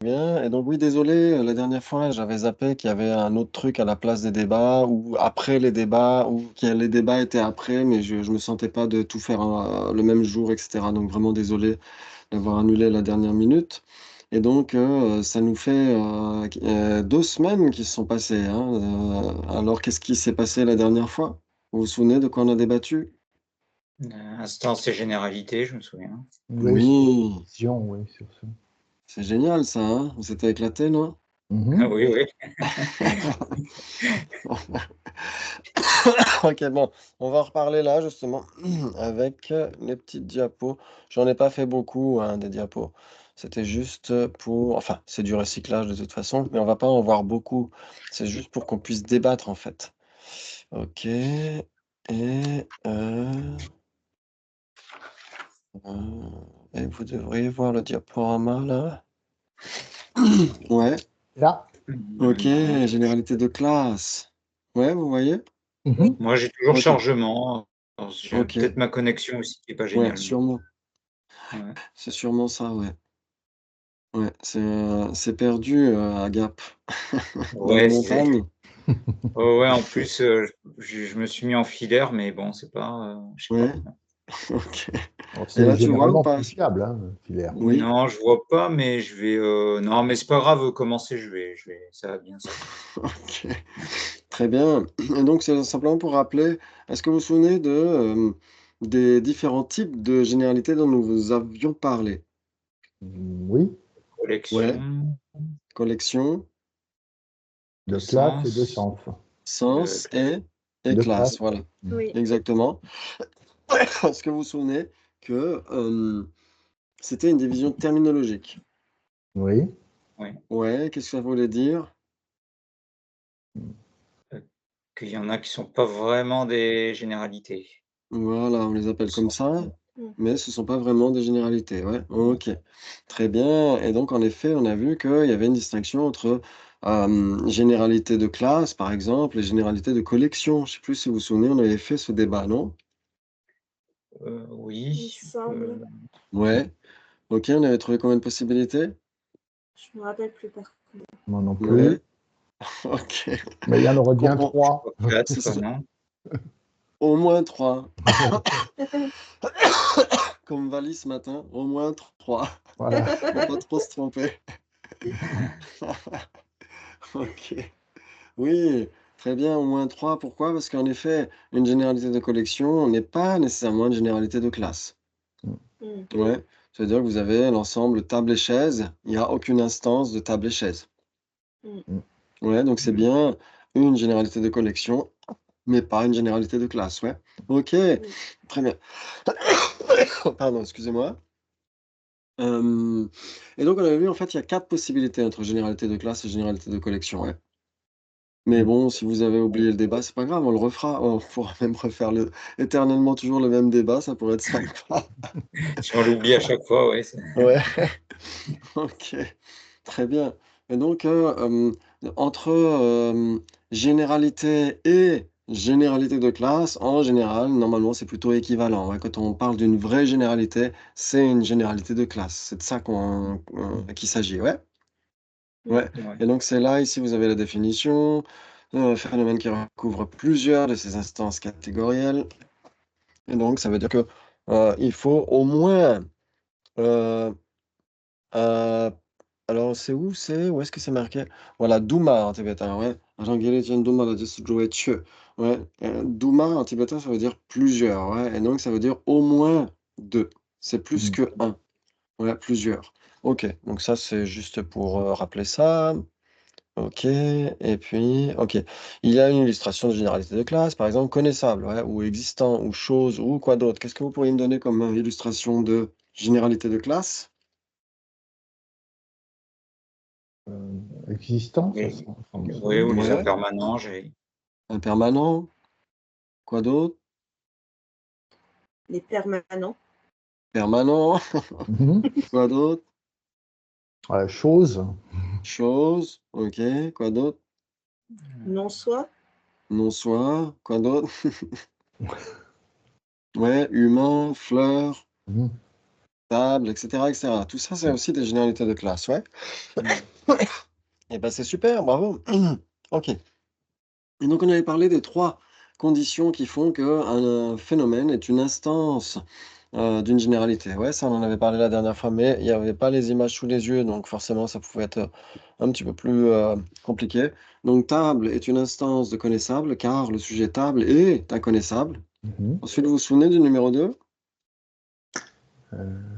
Bien. Et donc, oui, désolé, la dernière fois, j'avais zappé qu'il y avait un autre truc à la place des débats ou après les débats ou que les débats étaient après, mais je me sentais pas de tout faire le même jour, etc. Donc, vraiment désolé d'avoir annulé la dernière minute. Et donc, ça nous fait 2 semaines qui se sont passées, hein. Alors, qu'est-ce qui s'est passé la dernière fois? Vous vous souvenez de quoi on a débattu? Instance et généralité, je me souviens. Oui, sur Oui, vision, oui, sur ça. c'est génial ça, hein? Vous êtes éclaté, non? Ah Mhm. oui, oui. Ok, bon, on va en reparler là justement avec les petites diapos. J'en ai pas fait beaucoup, hein, des diapos. C'était juste pour... Enfin, c'est du recyclage de toute façon, mais on va pas en voir beaucoup. C'est juste pour qu'on puisse débattre en fait. Ok, euh, et vous devriez voir le diaporama là. Ouais, Là. ok, Non. généralité de classe. Ouais, vous voyez? Mhm. Moi, j'ai toujours Ok, chargement. Alors, j'ai ok, peut-être ma connexion aussi qui est pas ouais, géniale, mais sûrement. ouais. C'est sûrement ça, ouais. Ouais, c'est perdu, à Gap, dans les Ouais, c'est montagnes. ouais, ouais, en plus, je me suis mis en filaire, mais bon, c'est pas, je sais Ouais, pas. OK. Alors, Et c'est là, tu vois ou généralement pas? plus fiable, hein, filaire. Oui? Non, je vois pas, mais je vais, non, mais c'est pas grave, commencer, ça va bien sortir. OK. Très bien. Et donc c'est simplement pour rappeler, est-ce que vous vous souvenez des différents types de généralités dont nous vous avions parlé? Oui, Ouais, Collection collection, de de classe et de sens, sens. de sens et De classe, classe. voilà, Oui. exactement. Est-ce que vous vous souvenez que, c'était une division terminologique? Oui. ouais, Ouais, qu'est-ce que ça voulait dire? heu, qu'il y en a qui sont pas vraiment des généralités. Voilà, on les appelle comme ça, Mmh. mais ce sont pas vraiment des généralités, ouais, OK. Très bien et donc en effet, on a vu qu'il y avait une distinction entre, généralité de classe, par exemple, et généralité de collection. Je sais plus si vous vous souvenez, on avait fait ce débat, non? Il me Oui, semble. Ouais, OK, on avait trouvé combien de possibilités? Je me rappelle plus par contre. Moi non plus. Ouais, OK. Mais il y en aurait Donc bien je 3. crois 4, c'est ça, non? au moins 3. Comme Vali ce matin, au moins 3. Voilà. Pour pas trop se tromper. OK. Oui, très bien, au moins 3. Pourquoi? Parce qu'en effet, une généralité de collection n'est pas nécessairement une généralité de classe. Mmh. Ouais, c'est-à-dire que vous avez l'ensemble table et chaise, il n'y a aucune instance de table et chaise. Mmh. Ouais, donc c'est Mmh. bien une généralité de collection, mais pas une généralité de classe, ouais. OK, Oui. très bien. Pardon, excusez-moi. Et donc on avait vu, en fait, il y a 4 possibilités entre généralité de classe et généralité de collection, ouais. Mais bon, si vous avez oublié le débat, c'est pas grave, on le refera. On pourra même refaire éternellement toujours le même débat, ça pourrait être sympa. Si on l'oublie à chaque fois, ouais, c'est Ouais, OK, très bien. Et donc, entre, généralité et généralité de classe, en général, normalement, c'est plutôt équivalent, ouais. Quand on parle d'une vraie généralité, c'est une généralité de classe. C'est de ça qu'il s'agit, ouais? Mmh. Ouais. ouais. Et donc c'est là, ici, vous avez la définition, phénomène qui recouvre plusieurs de ces instances catégorielles. Et donc ça veut dire que, il faut au moins, heu heu, alors c'est où c'est? Où est-ce que c'est marqué? Voilà, duma en tibétain, ouais. Rangirichin duma Rajasujueche. Ouais, duma en tibétain, ça veut dire plusieurs, ouais, et donc ça veut dire au moins 2. C'est plus Mhm. que un. Ouais, plusieurs. OK, donc ça, c'est juste pour, rappeler ça. OK et puis OK. Il y a une illustration de généralité de classe, par exemple, connaissable, ouais, ou existant, ou chose, ou quoi d'autre? Qu'est-ce que vous pourriez me donner comme, illustration de généralité de classe? Existant, Oui, ça me oui, ou semble. les Ouais, impermanents, j'ai impermanent, quoi d'autre? Les permanents. Permanent, Mhm. quoi d'autre? Chose. Chose, OK, quoi d'autre? Non soi. Non-soi, quoi d'autre? Ouais, humain, fleur, Mhm. table, etc. Tout ça, c'est aussi des généralités de classe, ouais. Mm. Et ben c'est super, bravo. Ok. Et donc on avait parlé des 3 conditions qui font qu'un phénomène est une instance, d'une généralité. Ouais, ça on en avait parlé la dernière fois, mais il n'y avait pas les images sous les yeux, donc forcément ça pouvait être, un petit peu plus, compliqué. Donc table est une instance de connaissable, car le sujet table est inconnaissable. Mhm. Ensuite, vous vous souvenez du numéro 2?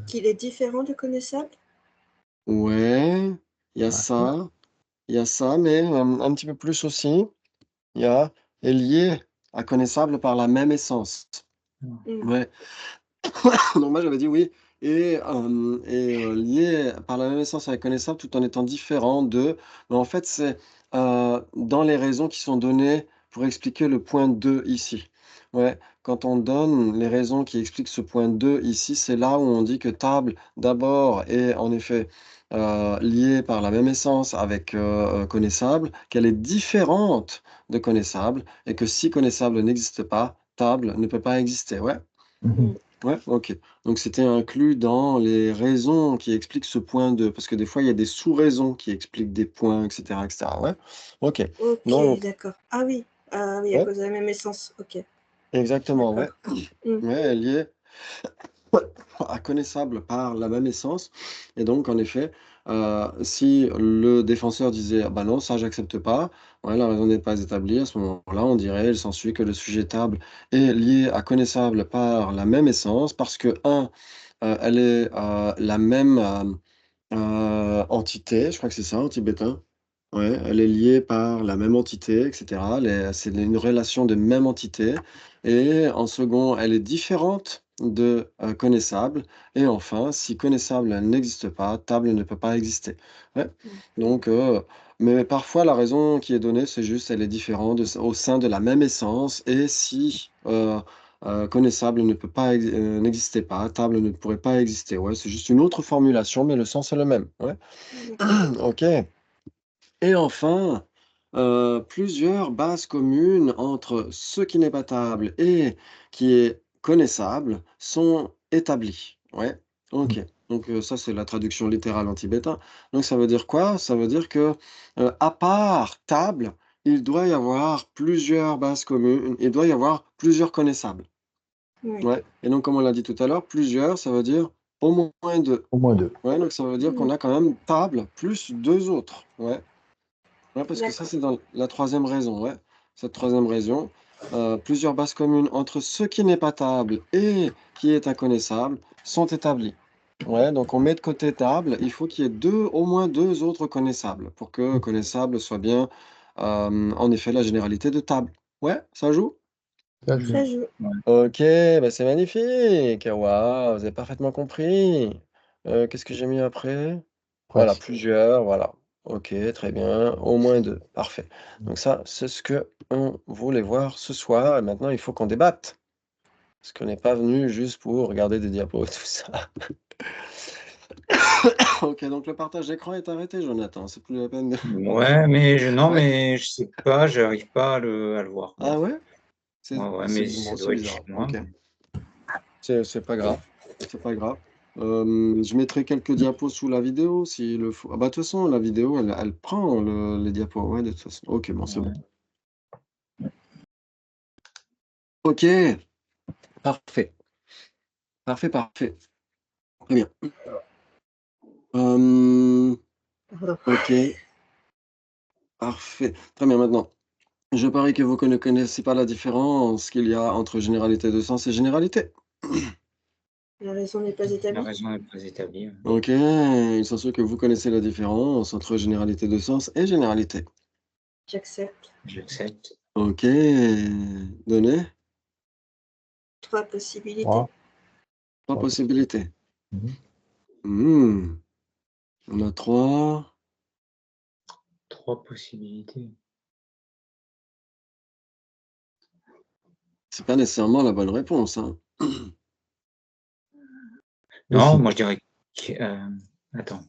Qu'il est différent de connaissable? Ouais, il y a Ouais. ça, mais, un petit peu plus aussi. Il y a est lié à connaissable par la même essence. Mm. Ouais. Donc moi j'avais dit oui lié par la même essence avec connaissable tout en étant différent de mais en fait c'est, dans les raisons qui sont données pour expliquer le point 2 ici. Ouais, quand on donne les raisons qui expliquent ce point 2 ici, c'est là où on dit que table d'abord est en effet, liée par la même essence avec, connaissable, qu'elle est différente de connaissable et que si connaissable n'existe pas, table ne peut pas exister. Ouais. Mhm. Ouais, OK. Donc c'était inclus dans les raisons qui expliquent ce point 2, parce que des fois, il y a des sous-raisons qui expliquent des points et cetera. Ouais. OK. Ok, Donc d'accord. Ah oui, à ouais, cause de la même essence. Ok, exactement, ouais. d'accord. Mm. Ouais, elle y est à connaissable par la même essence et donc en effet, si le défenseur disait: «Ah bah non, ça j'accepte pas», ouais, la raison n'est pas établie, à ce moment-là, on dirait: «Il s'ensuit que le sujet table est lié à connaissable par la même essence parce que un elle est, la même, entité, je crois que c'est ça en tibétain. Ouais, elle est liée par la même entité et cetera. C'est une relation de même entité et en second, elle est différente de, connaissable et enfin, si connaissable n'existe pas, table ne peut pas exister. Ouais, Mm. donc mais parfois la raison qui est donnée, c'est juste elle est différente au sein de la même essence et si, connaissable ne peut pas n'existait pas, table ne pourrait pas exister. Ouais, c'est juste une autre formulation, mais le sens est le même. Ouais. D'accord. OK. Et enfin, plusieurs bases communes entre ce qui n'est pas table et qui est connaissable sont établies. Ouais, OK. Donc, ça, c'est la traduction littérale en tibétain. Donc ça veut dire quoi? Ça veut dire que, à part table, il doit y avoir plusieurs bases communes, il doit y avoir plusieurs connaissables. Oui. Ouais et donc comme on l'a dit tout à l'heure, plusieurs, ça veut dire au moins 2. Au moins 2. Ouais, donc ça veut dire Mm. qu'on a quand même table plus 2 autres. Ouais. Ouais, parce que ça, D'accord. c'est dans la troisième raison, ouais. Cette troisième raison, plusieurs bases communes entre ce qui n'est pas table et qui est inconnaissable sont établies. Ouais, donc on met de côté table, il faut qu'il y ait 2, au moins 2 autres connaissables pour que connaissable soit bien, en effet, la généralité de table. Ouais, ça joue? Ça joue. Ça Mm. joue. Ouais. OK, bah, c'est magnifique! Waouh, vous avez parfaitement compris. Qu'est-ce que j'ai mis après? Voilà, Presque. plusieurs, voilà. OK, très bien, au moins 2, parfait. Donc ça, c'est ce qu'on voulait voir ce soir et maintenant il faut qu'on débatte. Parce qu'on n'est pas venu juste pour regarder des diapos et tout ça. OK, donc le partage d'écran est arrêté, Jonathan, c'est plus la peine de Ouais, mais non, ouais? mais je sais pas, j'arrive pas à le voir, quoi. Ah ouais? Ouais, C'est mais bon, ça c'est doit être bizarre. chez moi, OK. mais C'est pas grave, c'est pas grave. Je mettrai quelques diapos sous la vidéo s'il le faut. Ah bah, de toute façon, la vidéo, elle prend les diapos, ouais, de toute façon. OK, bon, c'est bon. ouais. OK, parfait. Parfait, parfait. Très bien. Hem, Pardon. OK, parfait. Très bien, maintenant, je parie que vous ne connaissez pas la différence qu'il y a entre généralité de sens et généralité. La raison n'est pas La établie. raison n'est pas établie, ouais. OK, il s'ensuit que vous connaissez la différence entre généralité de sens et généralité. J'accepte. J'accepte. OK, donné. 3 possibilités. 3. 3 possibilités. Mhm. Mmh, on a 3. 3 possibilités. C'est pas nécessairement la bonne réponse, hein. Non, Aussi. moi je dirais que, attends.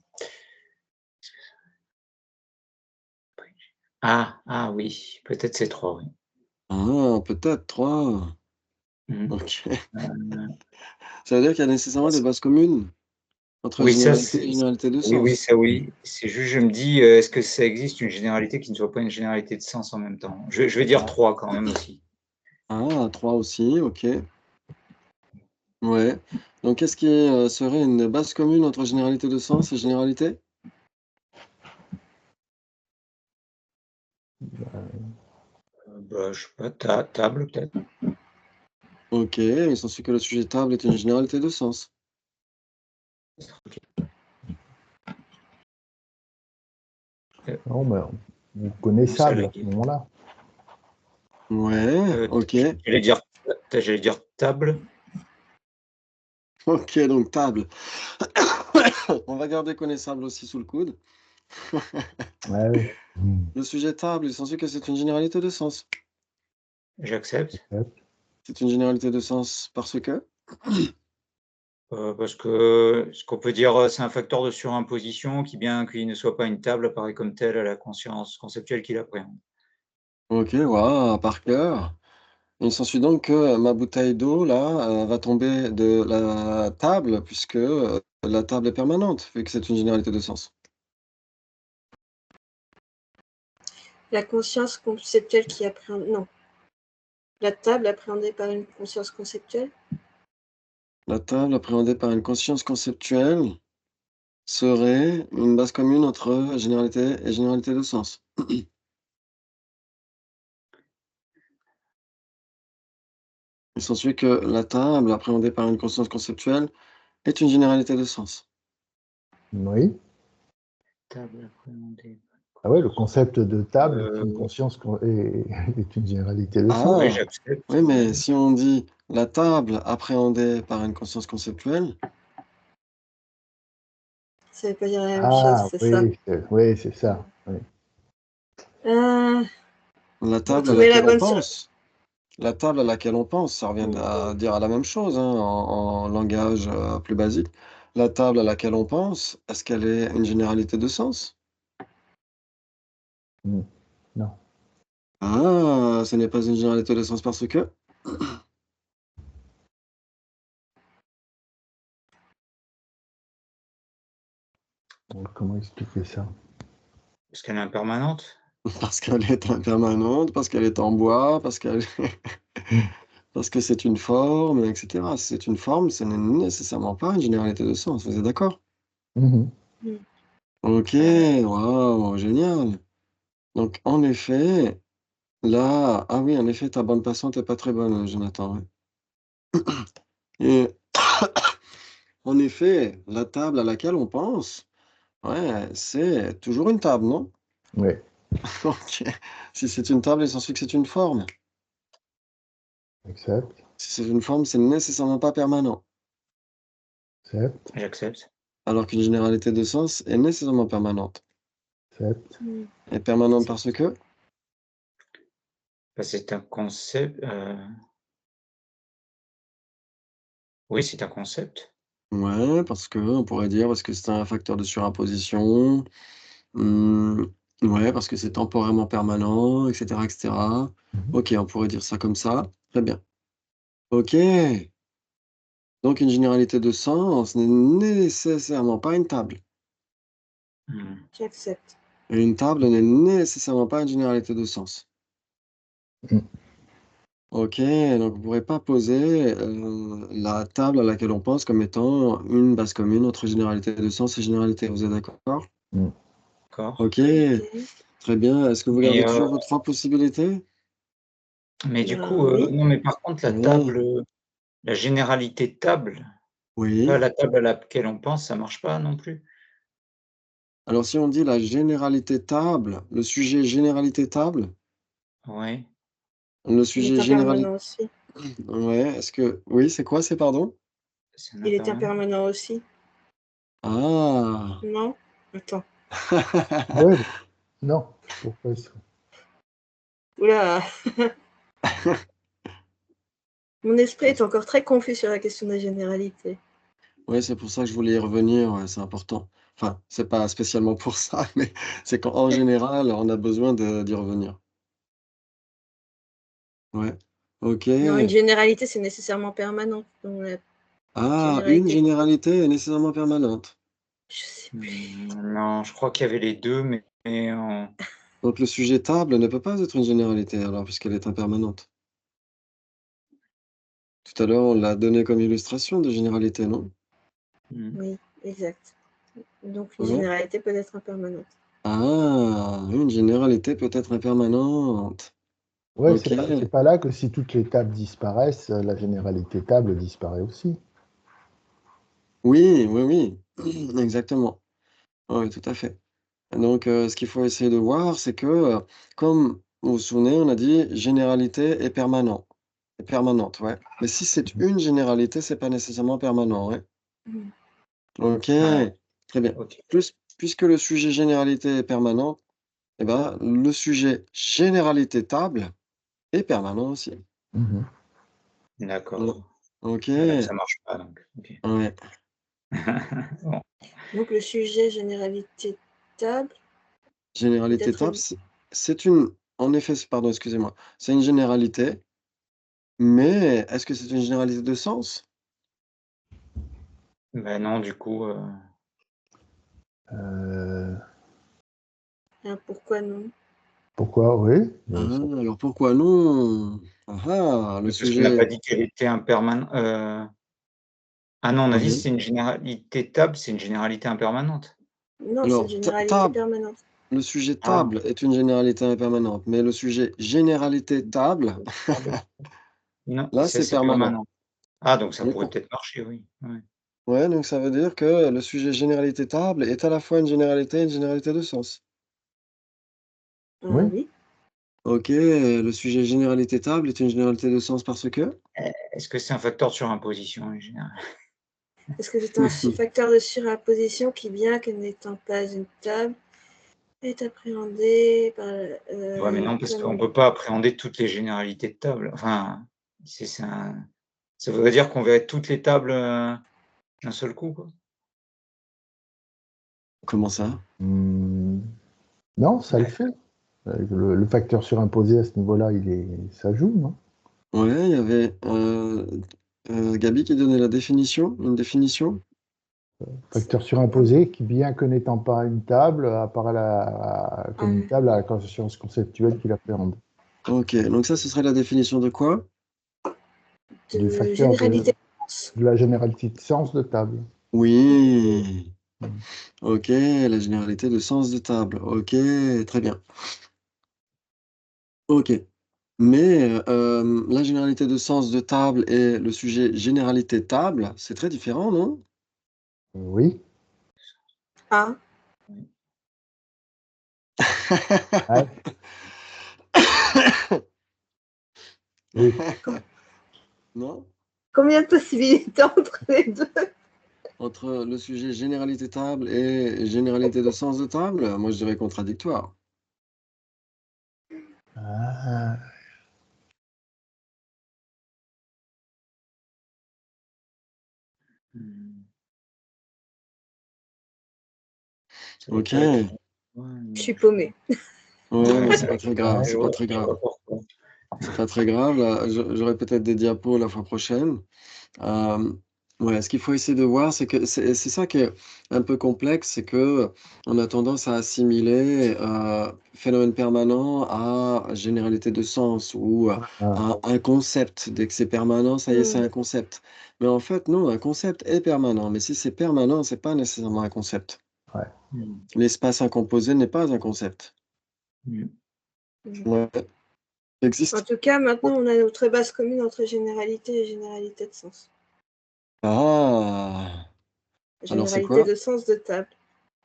Ah oui, peut-être c'est 3, oui. Ah, peut-être 3. Mmh. OK. Heu, Ça veut dire qu'il y a nécessairement des bases communes? Entre Oui, ça, généralité et généralité de oui, sens. ça, oui. C'est juste, je me dis, est-ce que ça existe une généralité qui ne soit pas une généralité de sens en même temps? Je vais dire 3 quand même aussi. Ah, 3 aussi, ok. Ouais. Donc, qu'est-ce qui serait une base commune entre généralité de sens et généralité? Je sais pas, table peut-être? Ok, il s'ensuit que le sujet table est une généralité de sens. Non, mais on connaît Ou ça, sable à ce moment-là. Ouais, ok. J'allais dire table. Ok, donc table. On va garder connaissable aussi sous le coude. Ouais, oui. Le sujet table, il s'ensuit que c'est une généralité de sens. J'accepte. C'est une généralité de sens parce que? Parce que ce qu'on peut dire, c'est un facteur de surimposition qui, bien qu'il ne soit pas une table, apparaît comme tel à la conscience conceptuelle qui l'appréhende. Ok, waouh, par cœur. Il s'ensuit donc que ma bouteille d'eau, là, va tomber de la table puisque la table est permanente, vu que c'est une généralité de sens. La conscience conceptuelle qui appréhende. Non. La table appréhendée par une conscience conceptuelle. La table, appréhendée par une conscience conceptuelle, serait une base commune entre généralité et généralité de sens. Il s'ensuit que la table, appréhendée par une conscience conceptuelle, est une généralité de sens. Oui. Table appréhendée. Ah ouais, le concept de table est une Euh, conscience, est une généralité de Ah, sens. Oui, j'accepte. oui, mais si on dit la table appréhendée par une conscience conceptuelle, Ça veut pas dire la même chose, Ah c'est ça. oui, c'est ça. Oui. la Faut table à trouver la laquelle on bonne solution. pense, la table à laquelle on pense, ça revient à dire à la même chose, hein, en langage plus basique. La table à laquelle on pense, est-ce qu'elle est une généralité de sens? Non. Ah, ce n'est pas une généralité de sens parce que? Comment expliquer ça? Parce qu'elle est impermanente. Parce qu'elle est impermanente, parce qu'elle est en bois, parce qu'elle parce que c'est une forme, et cetera. Si c'est une forme, ce n'est nécessairement pas une généralité de sens, vous êtes d'accord? Mhm. OK, waouh, génial. Donc en effet, là ah oui, en effet, ta bande passante est pas très bonne, Jonathan, ouais. Et en effet, la table à laquelle on pense, ouais, c'est toujours une table, non? Oui, OK. Si c'est une table, il s'ensuit que c'est une forme. accepte, Si c'est une forme, c'est nécessairement pas permanent. accepte, J'accepte. Alors qu'une généralité de sens est nécessairement permanente. accepte. Et permanente parce que? C'est un concept. Oui, c'est un concept. Ouais, parce que on pourrait dire parce que c'est un facteur de surimposition. Mmh, ouais, parce que c'est temporairement permanent, et cetera, et cetera. Mhm. OK, on pourrait dire ça comme ça. Très bien. OK. Donc une généralité de sens n'est nécessairement pas une table. Hmm. J'accepte. Et une table n'est nécessairement pas une généralité de sens. Mm. OK, donc vous pourrez pas poser, la table à laquelle on pense comme étant une base commune entre généralité de sens et généralité. Vous êtes d'accord? Mm. D'accord. OK, Ok. très bien. Est-ce que vous Mais, gardez toujours vos 3 possibilités? du coup, Oui. non, mais par contre, la Oui, table, la généralité table, pas oui. la table à laquelle on pense, ça marche pas non plus? Alors si on dit la généralité table, le sujet généralité table, Oui, le Il sujet est générali impermanent aussi. ouais, est-ce que oui, c'est quoi, c'est pardon? c'est un Il est impermanent. impermanent aussi. Ah! Non? Attends. Ouais, non, pourquoi ça? Oula, mon esprit est encore très confus sur la question de la généralité. Ouais, c'est pour ça que je voulais y revenir, ouais, c'est important. Enfin, c'est pas spécialement pour ça, mais c'est qu'en général, on a besoin d'y revenir. Ouais. OK. Non, une généralité, c'est nécessairement permanent. Donc, Ah, une Généralité. généralité est nécessairement permanente. Je sais plus. Non, je crois qu'il y avait les deux, mais Donc le sujet table ne peut pas être une généralité alors, puisqu'elle est impermanente. Tout à l'heure, on l'a donné comme illustration de généralité, non? Oui, exact. Donc une Ouais. généralité peut être impermanente. Ah, une généralité peut être impermanente. Ouais, OK. c'est pas là que si toutes les tables disparaissent, la généralité table disparaît aussi. Oui, oui, oui, exactement. Oui, tout à fait. Donc ce qu'il faut essayer de voir, c'est que, comme vous vous souvenez, on a dit généralité et permanente, ouais. Mais si c'est Mmh. une généralité, c'est pas nécessairement permanent, ouais. Mmh. OK, Ah, très bien. OK. Puisque le sujet généralité est permanent, eh ben, le sujet généralité table est permanent aussi. Mmh. Mmh. D'accord. OK, Là, ça marche pas donc. OK. ouais. Bon. Donc le sujet généralité table peut Généralité être table, c'est une en effet, pardon, excusez-moi, c'est une généralité, mais est-ce que c'est une généralité de sens? Ben non, du coup, Heu, pourquoi non? Pourquoi? Oui, Ah, ça alors pourquoi non? Ah ah, le parce qu'on n'a pas sujet dit qu'elle était impermanente. Ah non, on a dit oui. c'est une généralité table, c'est une généralité impermanente. Non, c'est une Alors généralité table, permanente. le sujet Ah, table est une généralité impermanente, mais le sujet généralité table, non, là, ça c'est c'est permanent. permanent. Ah donc ça Donc pourrait on peut-être marcher, oui. Ouais. ouais, donc ça veut dire que le sujet généralité table est à la fois une généralité et une généralité de sens. oui, Oui. OK, le sujet généralité table est une généralité de sens parce que? Est-ce que c'est un facteur de surimposition en général? Est-ce que c'est un facteur de surimposition qui, bien que n'étant pas une table, est appréhendé par, Ouais, mais non, parce qu'on comme peut pas appréhender toutes les généralités de table. Enfin, c'est un ça voudrait dire qu'on verrait toutes les tables, d'un seul coup, quoi? Comment ça? mmh, non, ça le Bah, fait. Le facteur surimposé à ce niveau-là, ça joue, non? Ouais, il y avait, Gabi qui donnait la définition, une définition? Facteur surimposé qui, bien que n'étant pas une table, apparaît comme une table à la conscience conceptuelle qui l'appréhende. OK, donc ça, ce serait la définition de quoi? Du de facteur généralité. de la généralité de sens de table. Oui, Mmh. OK, la généralité de sens de table. OK, très bien. OK, mais la généralité de sens de table et le sujet généralité table, c'est très différent, non? Oui. Ah, Ouais, oui. Non? combien de possibilités entre les deux? Entre le sujet généralité table et généralité de sens de table? Moi, je dirais contradictoire. Ah, mmh, ça OK. dépend lesquels. Ouais, Je suis paumée. Ouais, mais c'est pas très grave, ouais. c'est pas très je grave. vois pourquoi. C'est pas très grave, là, j'aurai peut-être des diapos la fois prochaine. Hem, ouais, ce qu'il faut essayer de voir, c'est que c'est ça qui est un peu complexe, c'est qu'on a tendance à assimiler, phénomène permanent à généralité de sens ou Ah, à un concept. Dès que c'est permanent, ça y est, c'est Mmh. un concept. Mais en fait, non, un concept est permanent, mais si c'est permanent, c'est pas nécessairement un concept. ouais. Mmh, L'espace incomposé n'est pas un concept. mmh. Mmh. Ouais, il En existe. tout cas, maintenant, on a notre base commune entre généralité et généralité de sens. Ah! Alors c'est Généralité quoi? de sens de table.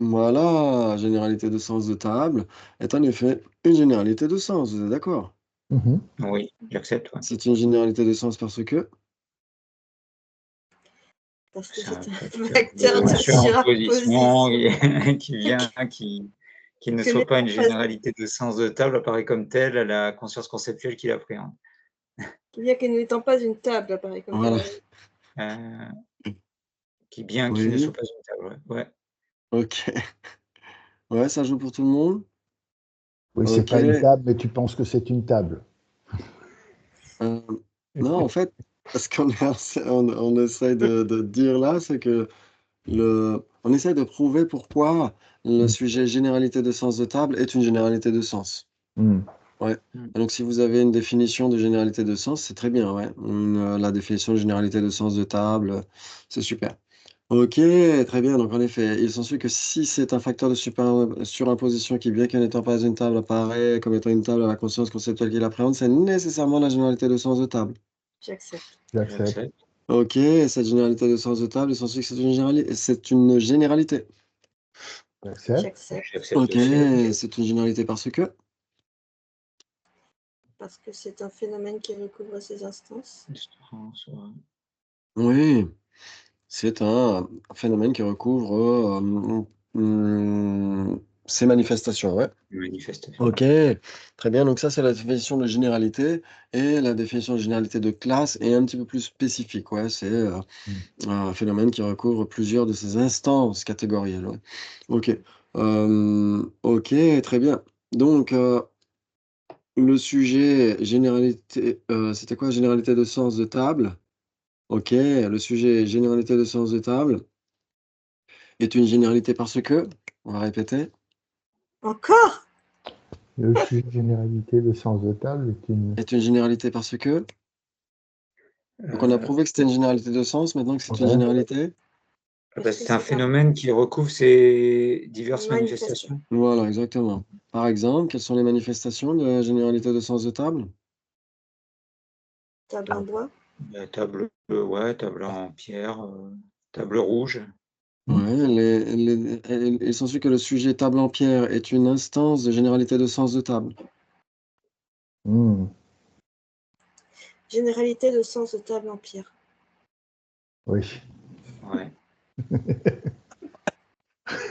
Voilà, généralité de sens de table est en effet une généralité de sens, vous êtes d'accord? Mmh. Oui, j'accepte, ouais. C'est une généralité de sens parce que? Parce que C'est un c'est un facteur facteur de de surimposition surimposition qui vient qui ne que soit pas n'étant une pas, généralité de sens de table apparaît comme telle à la conscience conceptuelle qui l'appréhende. bien que n'étant pas une table apparaît comme Voilà. telle. Heu, qui ne soit Oui, pas une table, ouais. Ouais. OK. Ouais, ça joue pour tout le monde? Oui, c'est pas une OK. table, mais tu penses que c'est une table. Hem, non, en fait, ce qu'on on essaye de dire là, c'est que on essaye de prouver pourquoi le sujet généralité de sens de table est une généralité de sens. Hmm. Ouais. Donc, si vous avez une définition de généralité de sens, c'est très bien, ouais. La définition de généralité de sens de table, c'est super. OK, très bien. Donc, en effet, il s'ensuit que si c'est un facteur de surimposition qui, bien que n'étant pas une table, apparaît comme étant une table à la conscience conceptuelle qu'il appréhende, c'est nécessairement la généralité de sens de table. J'accepte. J'accepte. J'accepte. OK, cette généralité de sens de table, il s'ensuit que c'est une généralité. J'accepte. J'accepte. J'accepte OK, aussi. c'est une généralité parce que Parce que c'est un phénomène qui recouvre ces instances. oui, c'est un phénomène qui recouvre, ces manifestations, ouais. Manifestation. OK, très bien. Donc ça, c'est la définition de généralité et la définition de généralité de classe est un petit peu plus spécifique, ouais. C'est, un phénomène qui recouvre plusieurs de ces instances catégorielles, ouais. OK. OK, très bien. Donc, le sujet généralité, c'était quoi? Généralité de sens de table. OK, le sujet généralité de sens de table est une généralité parce que, on va répéter, Encore? Le sujet généralité de sens de table est une. est une généralité parce que. Donc on a prouvé que c'était une généralité de sens, maintenant que c'est une Ouais. généralité. C'est un phénomène qui recouvre ces diverses Manifestation. manifestations. Voilà, exactement. Par exemple, quelles sont les manifestations de la généralité de sens de table? Table en bois. Table, ouais, table en pierre, table rouge. Ouais, il s'ensuit que le sujet table en pierre est une instance de généralité de sens de table. Hmm. Généralité de sens de table en pierre. Oui. Ouais.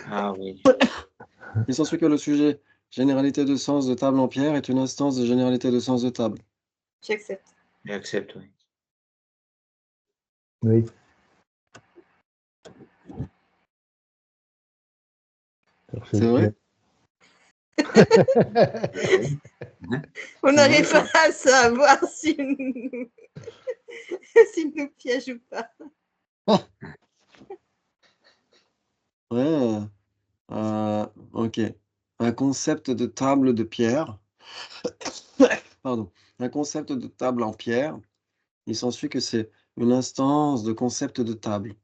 Ah oui. Il s'ensuit que le sujet généralité de sens de table en pierre est une instance de généralité de sens de table. J'accepte. J'accepte, oui. Oui. C'est vrai? Oui. On C'est n'arrive vrai, pas à savoir s'il nous... s'il nous piège ou pas. Ouais, OK. Un concept de table de pierre, pardon, un concept de table en pierre, il s'ensuit que c'est une instance de concept de table.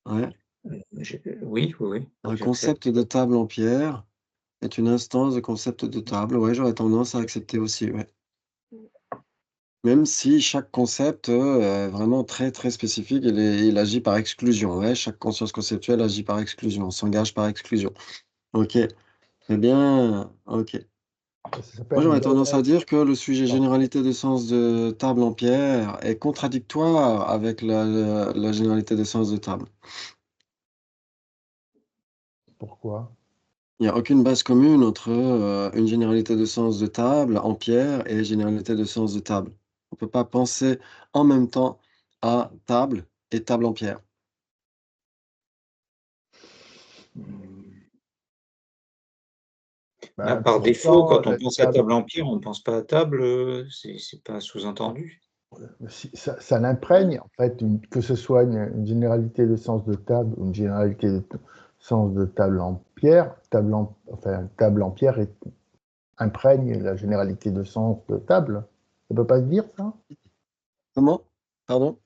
Ouais, Oui, oui, oui. un J'accepte. concept de table en pierre est une instance de concept de table. Ouais, j'aurais tendance à accepter aussi, ouais. Même si chaque concept, est vraiment très, très spécifique, il agit par exclusion, ouais, chaque conscience conceptuelle agit par exclusion, s'engage par exclusion. OK, très bien, OK. Ça Moi, s'appelle j'aurais une tendance à modèle. dire que le sujet généralité de sens de table en pierre est contradictoire avec la généralité de sens de table. Pourquoi? Il n'y a aucune base commune entre, une généralité de sens de table en pierre et généralité de sens de table. On ne peut pas penser en même temps à table et table en pierre. Par défaut, Pourtant, quand on la pense à table, table en pierre, on ne pense pas à table, c'est pas sous-entendu. ça l'imprègne, en fait, que ce soit une généralité de sens de table ou une généralité de sens de table en pierre, table en pierre imprègne la généralité de sens de table. Ça peut pas se dire, ça? Comment? Pardon?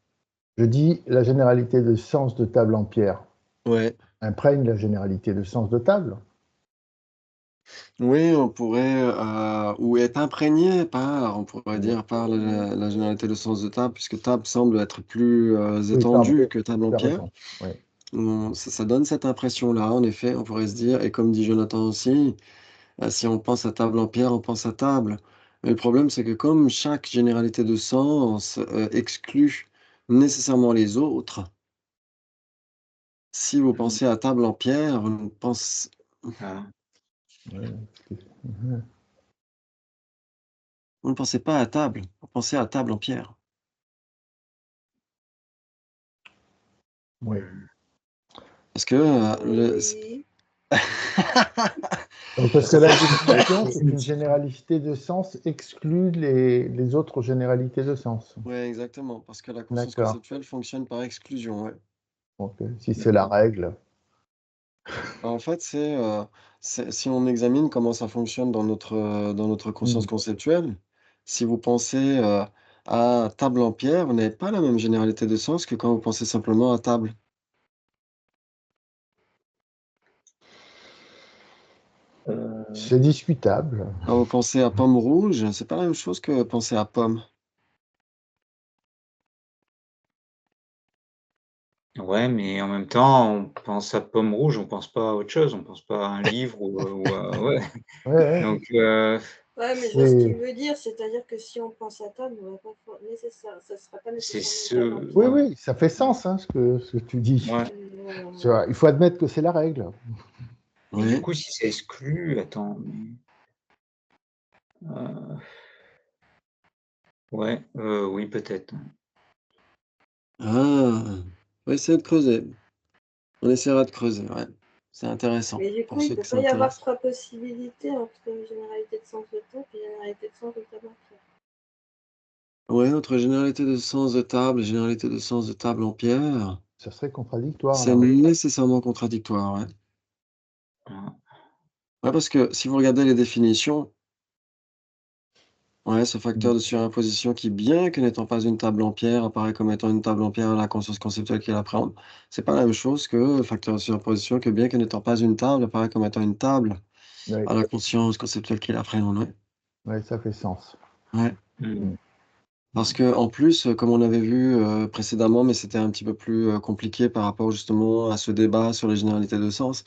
Je dis la généralité de sens de table en pierre Ouais. imprègne la généralité de sens de table. Oui, on pourrait, ou être imprégné par, on pourrait dire, par la généralité de sens de table, puisque table semble être plus, Oui, pardon, étendue que table en tu as pierre. raison. Oui. Ça donne cette impression-là, en effet, on pourrait se dire, et comme dit Jonathan aussi, si on pense à table en pierre, on pense à table. Mais le problème, c'est que comme chaque généralité de sens, exclut nécessairement les autres, si vous pensez à table en pierre, vous ne pense Ah. Mhm. vous ne pensez pas à table, vous pensez à table en pierre. Oui. Parce que, Oui. Parce que la définition, c'est qu'une généralité de sens exclut les autres généralités de sens. Oui, exactement, parce que la conscience D'accord. conceptuelle fonctionne par exclusion. Ouais. Donc, si c'est la règle. En fait, si on examine comment ça fonctionne dans notre conscience conceptuelle, si vous pensez à table en pierre, vous n'avez pas la même généralité de sens que quand vous pensez simplement à table. C'est discutable. Quand vous pensez à pomme rouge, c'est pas la même chose que penser à pomme. Ouais, mais en même temps, on pense à pomme rouge, on pense pas à autre chose, on pense pas à un livre ou à ouais. Ouais, Donc Ouais, mais je vois ce c'est- qu'il veut dire, c'est-à-dire que si on pense à table, on va pas nécessaire, ça sera pas c'est nécessairement une table en ce Oui, pierre. oui, ça fait sens, hein, ce que tu dis. ouais. Tu vois, il faut admettre que c'est la règle. Et du Oui. coup, si ça exclut, attends, mais ouais, oui, peut-être. Ah, on va essayer de creuser. On essaiera de creuser, ouais. C'est intéressant Mais du pour coup, il ceux ne peut que ça pas y avoir intéresse. 3 possibilités entre une généralité de sens de table et une généralité de sens de table en pierre. Ouais, entre généralité de sens de table et généralité de sens de table en pierre, Ça serait contradictoire, c'est là. nécessairement contradictoire, ouais. Ouais. Ouais, parce que si vous regardez les définitions, ouais, ce facteur de surimposition qui, bien que n'étant pas une table en pierre, apparaît comme étant une table en pierre à la conscience conceptuelle qu'il appréhende, c'est pas la même chose que le facteur de surimposition que, bien que n'étant pas une table, apparaît comme étant une table Oui, à la conscience conceptuelle qu'il appréhende, ouais. ouais, ça fait sens. Ouais. Mmh. Parce que en plus, comme on avait vu, précédemment, mais c'était un petit peu plus, compliqué par rapport justement à ce débat sur les généralités de sens.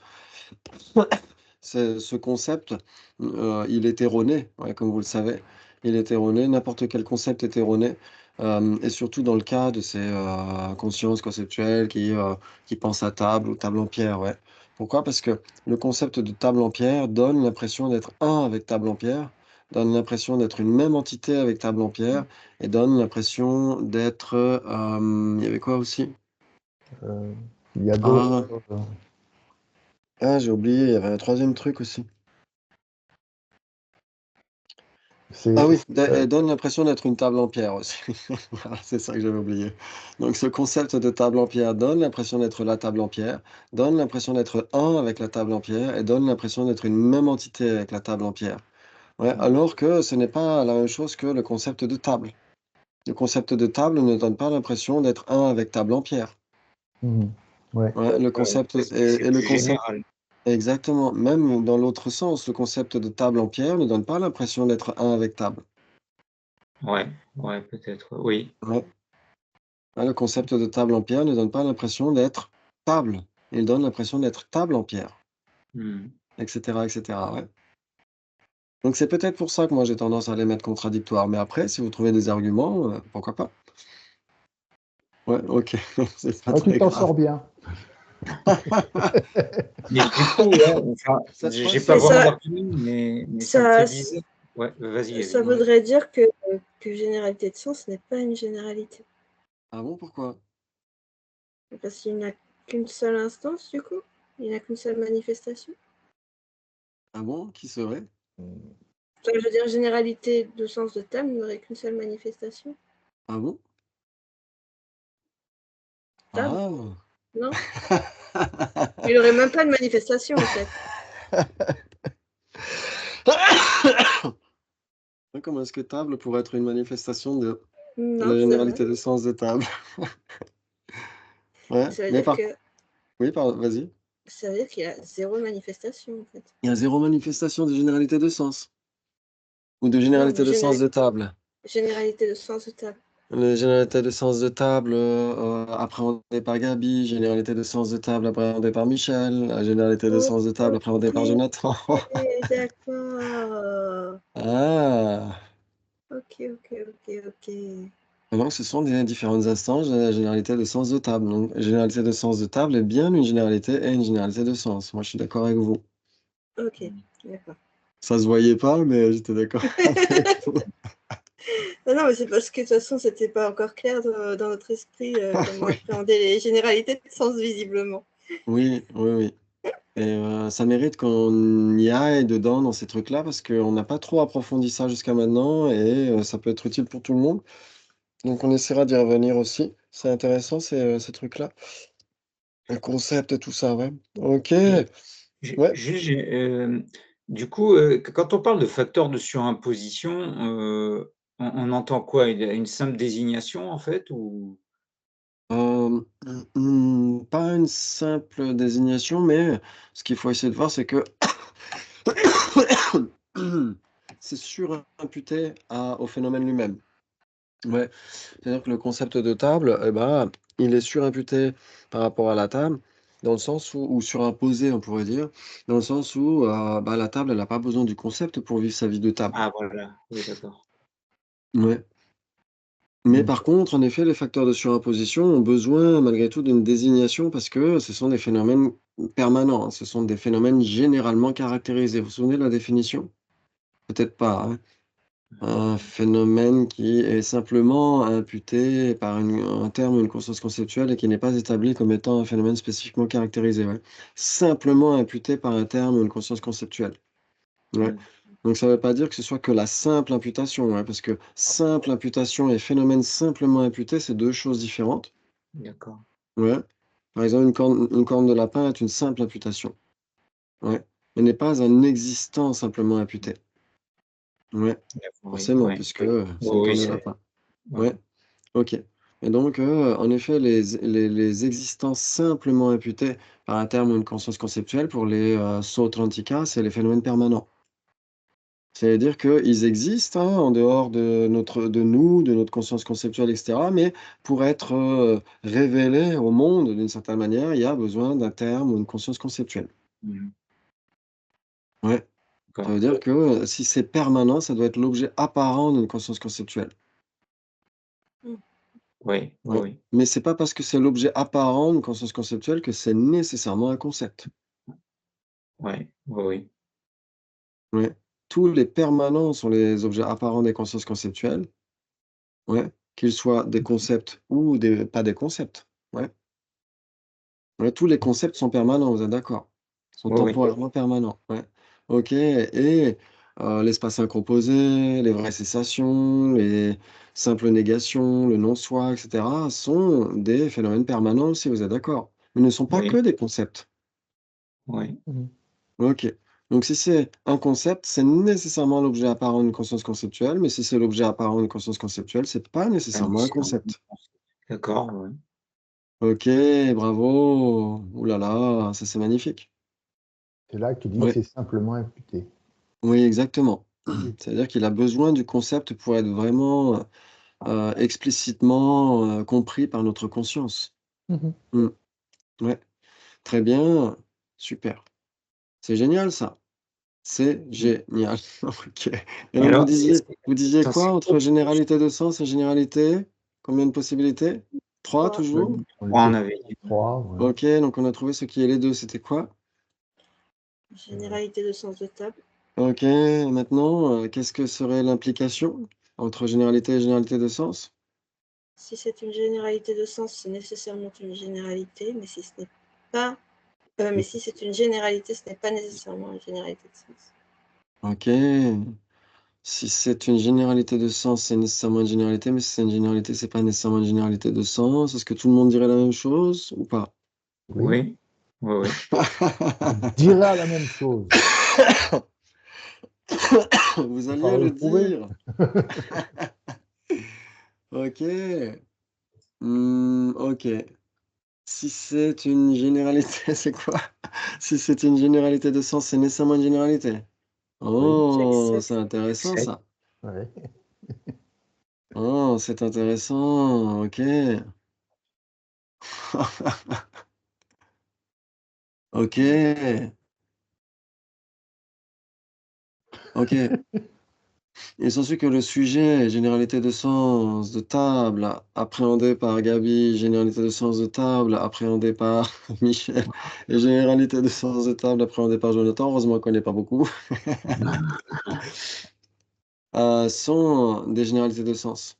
Ce concept, il est erroné, ouais, comme vous le savez. Il est erroné, n'importe quel concept est erroné, et surtout dans le cas de ces, consciences conceptuelles qui pensent à table ou table en pierre, ouais. Pourquoi? Parce que le concept de table en pierre donne l'impression d'être un avec table en pierre, donne l'impression d'être une même entité avec table en pierre et donne l'impression d'être, il y avait quoi aussi? Il y a d'autres. J'ai oublié, il y avait un troisième truc aussi. C'est Ah oui, elle donne l'impression d'être une table en pierre aussi. Voilà, c'est ça que j'avais oublié. Donc ce concept de table en pierre donne l'impression d'être la table en pierre, donne l'impression d'être un avec la table en pierre et donne l'impression d'être une même entité avec la table en pierre. Ouais, alors que ce n'est pas la même chose que le concept de table. Le concept de table ne donne pas l'impression d'être un avec table en pierre. Ouais. Ouais, le concept Parce que c'est et le plus concept général. exactement, même dans l'autre sens, le concept de table en pierre ne donne pas l'impression d'être un avec table. Ouais, ouais, peut-être, oui. Ouais. Ouais, le concept de table en pierre ne donne pas l'impression d'être table. Il donne l'impression d'être table en pierre, Mmh. et cetera, ouais. Donc c'est peut-être pour ça que moi j'ai tendance à les mettre contradictoires, mais après si vous trouvez des arguments, pourquoi pas? Ouais, OK, c'est pas Ah, tu très t'en grave. sors bien. Mais du coup, ouais, enfin, Cette j'ai fois-ci, pas Mais vraiment ça, d'argument, mais ça me ça, fait bizarre. Ouais, vas-y, ça vas-y. voudrait dire que généralité de sens n'est pas une généralité. ah bon, pourquoi? Parce qu'il n'y a qu'une seule instance, du coup. Il n'y a qu'une seule manifestation. Ah bon? Qui serait? Ça veut dire généralité de sens de table n'aurait qu'une seule manifestation. Ah bon? Table, Ah! non? Il n'aurait même pas de manifestation, en fait. Comment est-ce que table pourrait être une manifestation de Non, la c'est vrai. généralité de sens de table? Ouais, Ça veut mais dire par que oui, vas-y. ça veut dire qu'il y a 0 manifestation, en fait. Il y a 0 manifestation de généralité de sens ou de Non, généralité de sens de table? généralité de sens de table. La généralité de sens de table, appréhendée par Gabi, généralité de sens de table appréhendée par Michel, la généralité de sens de table appréhendée par Ok, Jonathan. d'accord. Ah! Ok. Donc ce sont des différentes instances de la généralité de sens de table. Donc généralité de sens de table est bien une généralité et une généralité de sens. Moi, je suis d'accord avec vous. Ok, d'accord. Ça se voyait pas, mais j'étais d'accord avec vous. Non, mais c'est parce que de toute façon, c'était pas encore clair dans notre esprit comment Oui, appréhender les généralités de sens visiblement. oui. Et ça mérite qu'on y aille dedans dans ces trucs-là parce qu'on n'a pas trop approfondi ça jusqu'à maintenant et ça peut être utile pour tout le monde. Donc on essaiera d'y revenir aussi. C'est intéressant ces trucs-là. Le concept et tout ça, ouais. OK. J'ai Ouais. du coup, quand on parle de facteur de surimposition, on entend quoi? Une simple désignation en fait ou? Pas une simple désignation, mais ce qu'il faut essayer de voir, c'est que c'est surimputé au phénomène lui-même. Ouais, c'est-à-dire que le concept de table, eh ben, il est surimputé par rapport à la table, dans le sens où ou surimposé, on pourrait dire, dans le sens où, bah, la table, elle n'a pas besoin du concept pour vivre sa vie de table. Ah voilà, oui d'accord. Ouais. Mais par contre, en effet, les facteurs de surimposition ont besoin malgré tout d'une désignation parce que ce sont des phénomènes permanents, hein. Ce sont des phénomènes généralement caractérisés. Vous vous souvenez de la définition? Peut-être pas, hein? Un phénomène qui est simplement imputé par un terme ou une conscience conceptuelle et qui n'est pas établi comme étant un phénomène spécifiquement caractérisé, ouais. Simplement imputé par un terme ou une conscience conceptuelle. Ouais. Mmh, Donc ça ne veut pas dire que ce soit que la simple imputation, hein, parce que simple imputation et phénomène simplement imputé, c'est 2 choses différentes. d'accord. Ouais. Par exemple, une corne de lapin est une simple imputation. Ouais. Mais n'est pas un existant simplement imputé. Ouais. D'accord, oui, Forcément, ouais, puisque, oui. c'est une Oui, oui, corne de c'est lapin. ouais, Ouais. OK. Et donc, en effet, les existences simplement imputées par un terme ou une conscience conceptuelle pour les Sautrantika, c'est les phénomènes permanents. C'est-à-dire qu'ils existent, hein, en dehors de nous, de notre conscience conceptuelle et cetera, mais pour être, révélés au monde d'une certaine manière, il y a besoin d'un terme ou une conscience conceptuelle. mmh, Ouais. Ça d'accord. veut dire que, si c'est permanent, ça doit être l'objet apparent d'une conscience conceptuelle. Mmh. Oui, oui, Ouais. oui. Mais c'est pas parce que c'est l'objet apparent d'une conscience conceptuelle que c'est nécessairement un concept. Ouais, oui, oui. Ouais. Tous les permanents sont les objets apparents des consciences conceptuelles, ouais, qu'ils soient des concepts ou pas des concepts. Ouais. Ouais, tous les concepts sont permanents, vous êtes d'accord? Sont Oui, oui. temporairement permanents, ouais. OK et l'espace incomposé, les vraies cessations, les simples négations, le non-soi et cetera sont des phénomènes permanents aussi, vous êtes d'accord? Ils ne sont pas que Oui, des concepts. oui. Mhm. OK. Donc si c'est un concept, c'est nécessairement l'objet apparent d'une conscience conceptuelle, mais si c'est l'objet apparent d'une conscience conceptuelle, c'est pas Pas nécessairement un nécessairement. concept. D'accord, oui. OK, bravo! Ouh là là, ça c'est magnifique. C'est là que tu dis Oui, c'est simplement imputé. oui, exactement. C'est-à-dire qu'il a besoin du concept pour être vraiment, explicitement, compris par notre conscience. Mhm. Mmh. Ouais, très bien, super. C'est génial ça. C'est Mmh. génial. OK. Et Et donc alors, vous disiez attends, c'est quoi quoi entre généralité de sens et généralité? Combien de possibilités? 3 3. toujours? On 3 on était avait dit. 3, ouais. OK, donc on a trouvé ce qui est les 2, c'était quoi? Généralité de sens de table. OK, maintenant, qu'est-ce que serait l'implication entre généralité et généralité de sens? Si c'est une généralité de sens, c'est nécessairement une généralité, mais si ce n'est pas mais si c'est une généralité, ce n'est pas nécessairement une généralité de sens. OK. Si c'est une généralité de sens, c'est nécessairement une généralité, mais si c'est une généralité, c'est pas nécessairement une généralité de sens. Est-ce que tout le monde dirait la même chose ou pas? Oui. Oui, oui, oui. Je dirais la même chose. Vous Il alliez faudra le le prouver. dire. OK. OK. Si c'est une généralité, c'est quoi? Si c'est une généralité de sens, c'est nécessairement une généralité? Oui. Oh, c'est J'accepte. intéressant J'accepte. ça. Ouais. Oh, c'est intéressant, OK. OK, OK. Il s'ensuit que le sujet, généralité de sens de table, appréhendé par Gabi, généralité de sens de table, appréhendé par Michel, et généralité de sens de table, appréhendé par Jonathan, heureusement qu'on n'est pas beaucoup, sont des généralités de sens.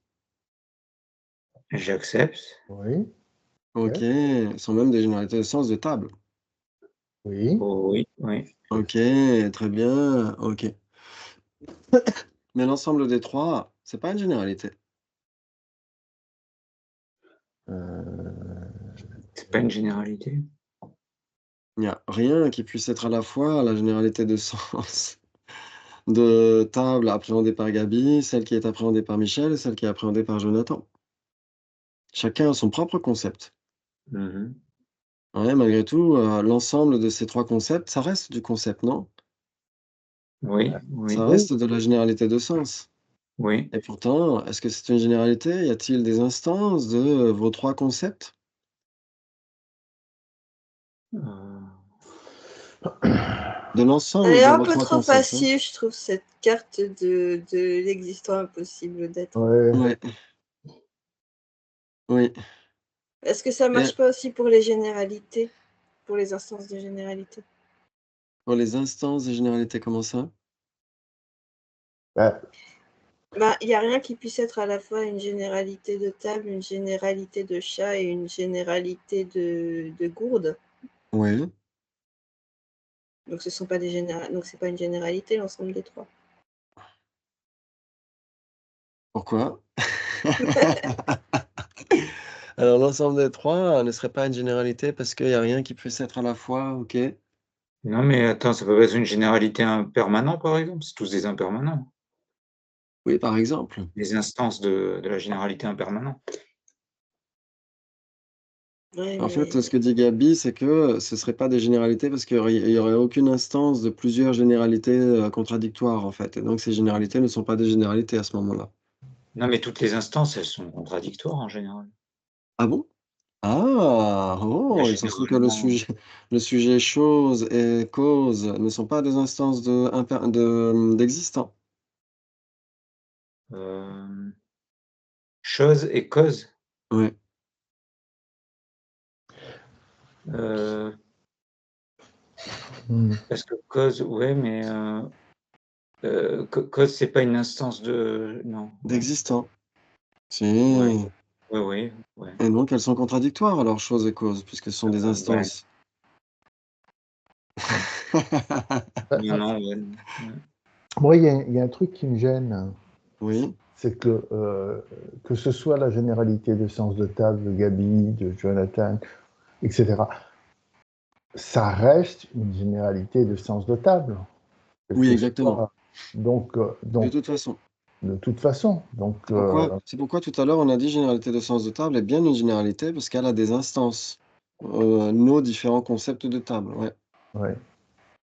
J'accepte. Oui. OK, Ok. sont même des généralités de sens de table. Oui. Oh, oui, oui. OK, très bien, OK. Mais l'ensemble des 3, c'est pas une généralité. C'est pas une généralité. Il n'y a rien qui puisse être à la fois la généralité de sens de table appréhendée par Gaby, celle qui est appréhendée par Michel et celle qui est appréhendée par Jonathan. Chacun a son propre concept. Mhm. Ouais, malgré tout, l'ensemble de ces 3 concepts, ça reste du concept, non? Oui, Ça oui, Oui. reste de la généralité de sens. oui. Et pourtant, est-ce que c'est une généralité? Y a-t-il des instances de vos 3 concepts? Euh, De Elle l'ensemble est de un vos peu 3 trop concepts, hein? facile, je trouve, cette carte de l'existant impossible d'être. Ouais. Ouais, oui. Est-ce que ça Et marche pas aussi pour les généralités, pour les instances de généralité? pour les instances de généralité, comment ça? Bah, Bah, il y a rien qui puisse être à la fois une généralité de table, une généralité de chat et une généralité de gourde. Oui. Donc ce sont pas des donc c'est pas une généralité l'ensemble des 3. Pourquoi? Alors l'ensemble des 3 ne serait pas une généralité parce qu'il y a rien qui puisse être à la fois, OK. non, mais attends, ça peut pas être une généralité impermanent, par exemple? C'est tous des impermanents. Oui, par exemple. Les instances de la généralité impermanent. Ouais, En fait, ce mais que dit Gaby, c'est que ce serait pas des généralités parce qu'il y aurait aucune instance de plusieurs généralités, contradictoires, en fait et donc ces généralités ne sont pas des généralités à ce moment-là. Non, mais toutes les instances, elles sont contradictoires en général. Ah bon? Ah! Bah, Oh! Il se trouve que le généralement, sujet le sujet chose et cause ne sont pas des instances d'existants. chose et cause. Ouais. Heu, hmm. parce que cause, ouais, mais cause, c'est pas une instance de non, ouais, D'existants. ouais, Si. ouais, ouais, ouais. Et donc elles sont contradictoires alors, chose et cause, puisque ce sont des Ouais. instances. Bah, Non, non, ouais, non, ouais. moi, il y a un truc qui me gêne, Oui, c'est que ce soit la généralité de sens de table de Gaby, de Jonathan, etc., ça reste une généralité de sens de table, quel oui, que exactement. soit. Donc, De toute façon. de toute façon. Donc, C'est pourquoi tout à l'heure on a dit généralité de sens de table est bien une généralité parce qu'elle a des instances. Nos différents concepts de table, ouais. ouais.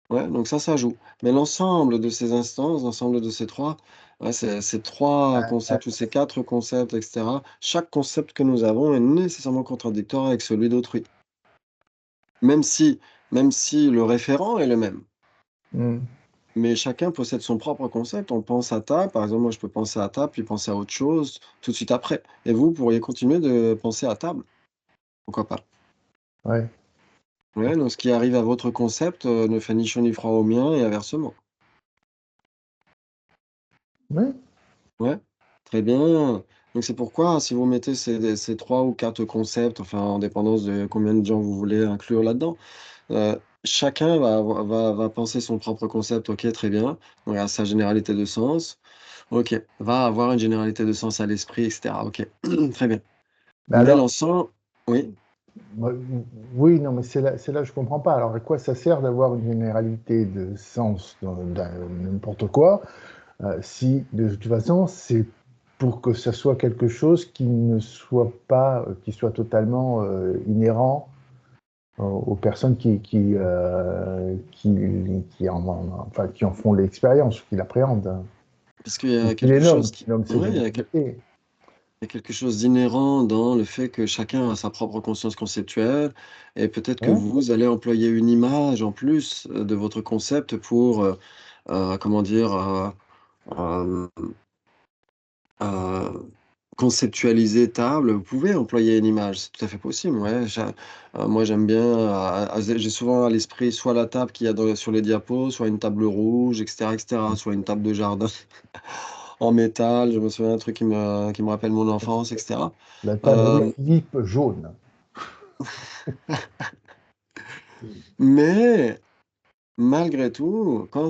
Ouais, donc ça joue. Mais l'ensemble de ces instances, l'ensemble de ces 3, ouais, ces 3 concepts ou ces 4 concepts et cetera, chaque concept que nous avons est nécessairement contradictoire avec celui d'autrui. Même si même si le référent est le même. Hmm. Mais chacun possède son propre concept. On pense à table, par exemple, moi je peux penser à table, puis penser à autre chose tout de suite après. Et vous pourriez continuer de penser à table, pourquoi pas? Ouais. Ouais, donc ce qui arrive à votre concept, ne fait ni chaud ni froid au mien et inversement. Ouais. Ouais, très bien. Donc c'est pourquoi si vous mettez ces 3 ou 4 concepts, enfin en dépendance de combien de gens vous voulez inclure là-dedans, chacun va penser son propre concept, OK, très bien. Donc à sa généralité de sens. OK, va avoir une généralité de sens à l'esprit et cetera. OK, très bien. Mais Mais alors, l'ensemble oui, moi, oui, non, mais c'est là que je comprends pas. Alors, à quoi ça sert d'avoir une généralité de sens dans n'importe quoi, si de toute façon c'est pour que ça soit quelque chose qui ne soit pas, qui soit totalement inhérent aux personnes enfin, qui en font l'expérience, qui l'appréhendent, hein, parce qu'il y ou a qui les quelque chose nomment, qui qui nomment ces ouais, généralités. il y a quelque chose d'inhérent dans le fait que chacun a sa propre conscience conceptuelle et peut-être que Hein. vous allez employer une image en plus, de votre concept pour, comment dire? Hem, conceptualiser table, vous pouvez employer une image, c'est tout à fait possible, ouais. Moi j'aime bien, j'ai souvent à l'esprit soit la table qu'il y a sur les diapos, soit une table rouge et cetera, soit une table de jardin en métal. Je me souviens d'un truc qui me rappelle mon enfance et cetera. La table Hem, Louis-Philippe jaune. Mais malgré tout, quand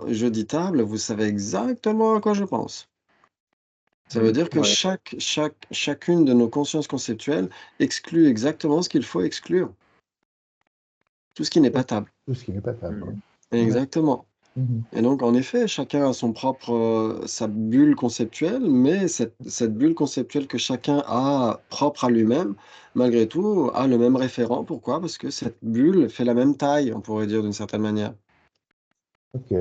je dis table, vous savez exactement à quoi je pense. Ça veut dire que Ouais. chacune de nos consciences conceptuelles exclut exactement ce qu'il faut exclure. Tout ce qui n'est pas table. Tout ce qui n'est pas table. Mhm. Exactement. Mhm. Et donc, en effet, chacun a son propre, sa bulle conceptuelle, mais cette bulle conceptuelle que chacun a propre à lui-même, malgré tout, a le même référent. Pourquoi? Parce que cette bulle fait la même taille, on pourrait dire d'une certaine manière. Ok.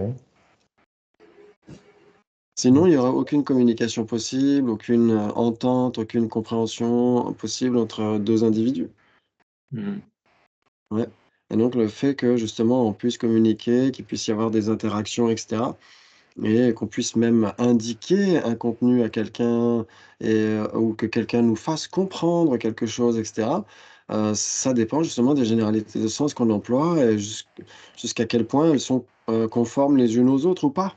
Sinon, il n'y aurait aucune communication possible, aucune entente, aucune compréhension possible entre deux individus. Mhm. Ouais. Et donc, le fait que justement on puisse communiquer, qu'il puisse y avoir des interactions, etc., et qu'on puisse même indiquer un contenu à quelqu'un ou que quelqu'un nous fasse comprendre quelque chose, etc., ça dépend justement des généralités de sens qu'on emploie et jusqu'à quel point elles sont conformes les unes aux autres ou pas.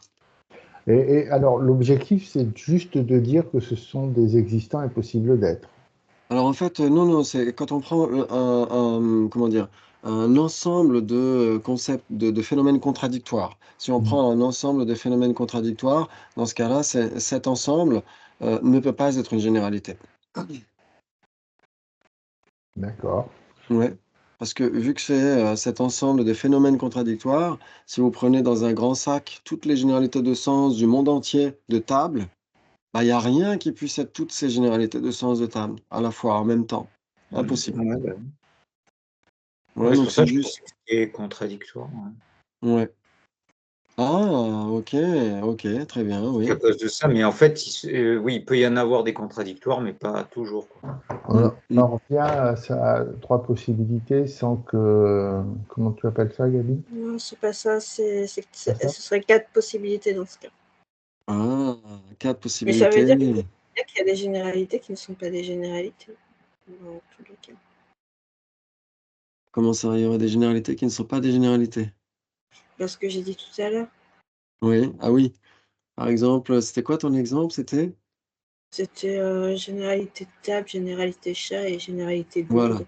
Et alors, l'objectif, c'est juste de dire que ce sont des existants impossibles d'être. Alors en fait, non, c'est quand on prend comment dire? Un ensemble de concepts, de phénomènes contradictoires. Si on Mhm. prend un ensemble de phénomènes contradictoires, dans ce cas-là, cet ensemble, ne peut pas être une généralité. D'accord. Ouais, parce que vu que c'est, cet ensemble de phénomènes contradictoires, si vous prenez dans un grand sac toutes les généralités de sens du monde entier de table, bah, il y a rien qui puisse être toutes ces généralités de sens de table, à la fois, en même temps. Impossible. Ouais, bah, Ouais, ouais, c'est donc pour ça c'est que je pensais juste que c'était contradictoire. Ouais. ouais. Ah! OK, très bien, C'est à oui. cause de ça, mais en fait, oui, il peut y en avoir des contradictoires, mais pas toujours, quoi. Mmh, On mmh. en revient à trois possibilités sans que. Comment tu appelles ça, Gabi? Non, c'est pas ça, C'est ce ça? serait 4 possibilités dans ce cas. Ah! 4 Mais ça veut dire possibilités. qu'il y a des généralités qui ne sont pas des généralités, dans tous les cas. Comment ça, il y aurait des généralités qui ne sont pas des généralités? Parce que j'ai dit tout à l'heure, Oui, ah oui. Par exemple, c'était quoi ton exemple? C'était? c'était, généralité de table, généralité chat et généralité Voilà. gourde.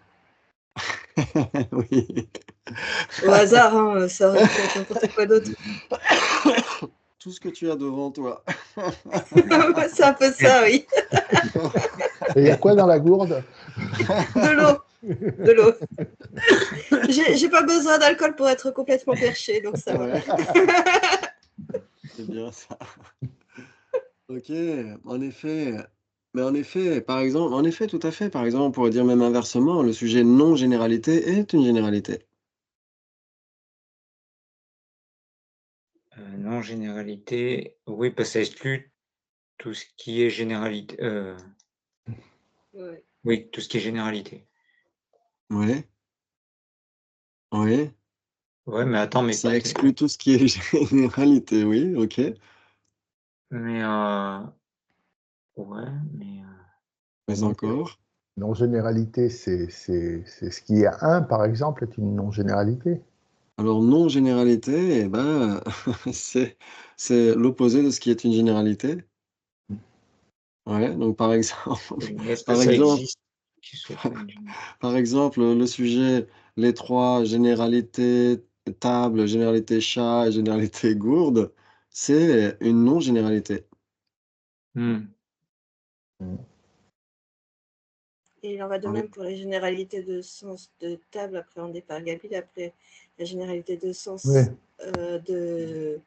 Oui. Au hasard, hein, ça aurait pu être n'importe quoi d'autre. Tout ce que tu as devant toi. C'est un peu ça, oui. Et il y a quoi dans la gourde? De l'eau, de l'eau. J'ai pas besoin d'alcool pour être complètement perché, donc ça va. Ouais, c'est bien ça. OK, en effet. Mais en effet, par exemple en effet, tout à fait. Par exemple, on pourrait dire même inversement, le sujet non-généralité est une généralité. Non-généralité, oui, parce que ça exclut tout ce qui est généralité. Ouais. Oui, tout ce qui est généralité. Oui, oui. Ouais, mais attends, mais Ça exclut tout ce qui est généralité, oui, OK. mais ouais, mais Mais Donc, encore? non-généralité, c'est ce qui est un, par exemple, est une non-généralité. Alors non-généralité, eh ben, c'est l'opposé de ce qui est une généralité. Ouais, donc par exemple est-ce que par ça exemple existe qui soit pas une généralité? par exemple, le sujet, les 3 généralités table, généralité chat et généralité gourde, c'est une non-généralité. Mmh. Mmh. Et il en va de Oui. même pour les généralités de sens de table appréhendées par Gabi, après la généralité de Oui. sens de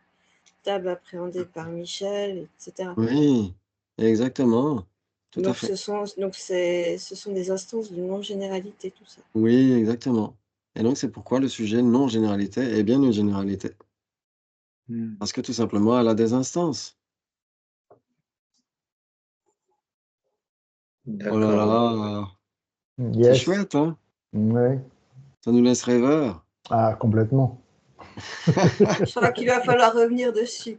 table appréhendée par Michel, etc. Oui, exactement, tout à Donc fait. ce sont des instances de non-généralité, tout ça. Oui, exactement. Et donc c'est pourquoi le sujet non-généralité est bien une généralité. Mmh. Parce que tout simplement, elle a des instances. Oh là D'accord, ouais. là, c'est Yes. chouette, hein? Ouais. Ça nous laisse rêveurs. Ah, complètement. Je crois qu'il va falloir revenir dessus.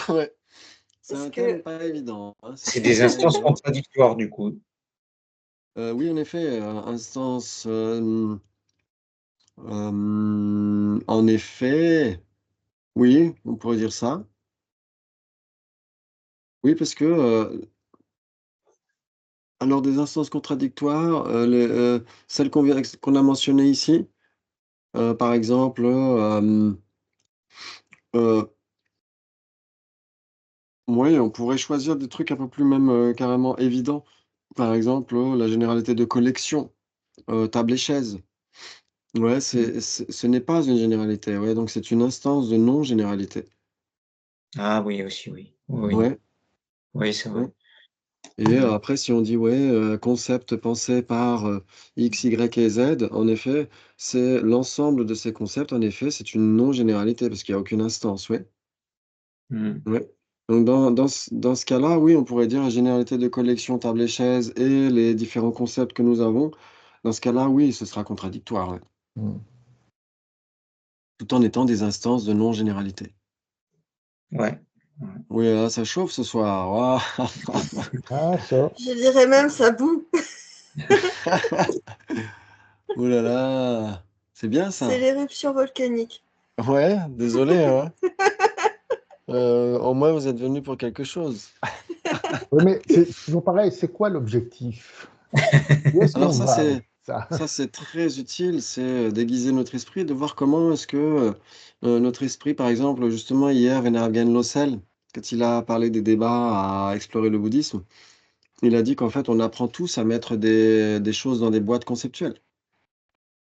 Ouais, c'est Parce un thème que pas évident, hein, C'est c'est des pas instances évident. contradictoires, du coup. Oui, en effet, instance, en effet, oui, on pourrait dire ça. Oui, parce que, Alors, des instances contradictoires, celles qu'on a mentionnées ici, par exemple, ouais, on pourrait choisir des trucs un peu plus même, carrément évidents. Par exemple, la généralité de collection, table et chaise. Ouais, ce n'est pas une généralité, ouais, donc c'est une instance de non-généralité. Ah oui, aussi, oui. Oui, Ouais, oui, c'est ouais. vrai. Et après si on dit, ouais, concept pensé par, X, Y et Z, en effet, c'est l'ensemble de ces concepts, en effet, c'est une non-généralité parce qu'il y a aucune instance, ouais. Mmh. Ouais. Donc dans ce cas-là, oui, on pourrait dire la généralité de collection table et chaise et les différents concepts que nous avons. Dans ce cas-là, oui, ce sera contradictoire, ouais, Mm. tout en étant des instances de non-généralité. Ouais. Ouais. Oui, là, ça chauffe ce soir. Waouh! Ah, ça. Je dirais même ça boue. Ouh là là! C'est bien C'est ça. l'éruption volcanique. Ouais, désolé, hein. Au moins vous êtes venus pour quelque chose. Oui, mais c'est toujours pareil, c'est quoi l'objectif? Où est-ce Alors qu'on ça, va avec c'est ça? ça, c'est très utile, c'est, déguiser notre esprit, de voir comment est-ce que, notre esprit, par exemple, justement hier, Venerable Lossel, quand il a parlé des débats à explorer le bouddhisme, il a dit qu'en fait, on apprend tous à mettre des choses dans des boîtes conceptuelles.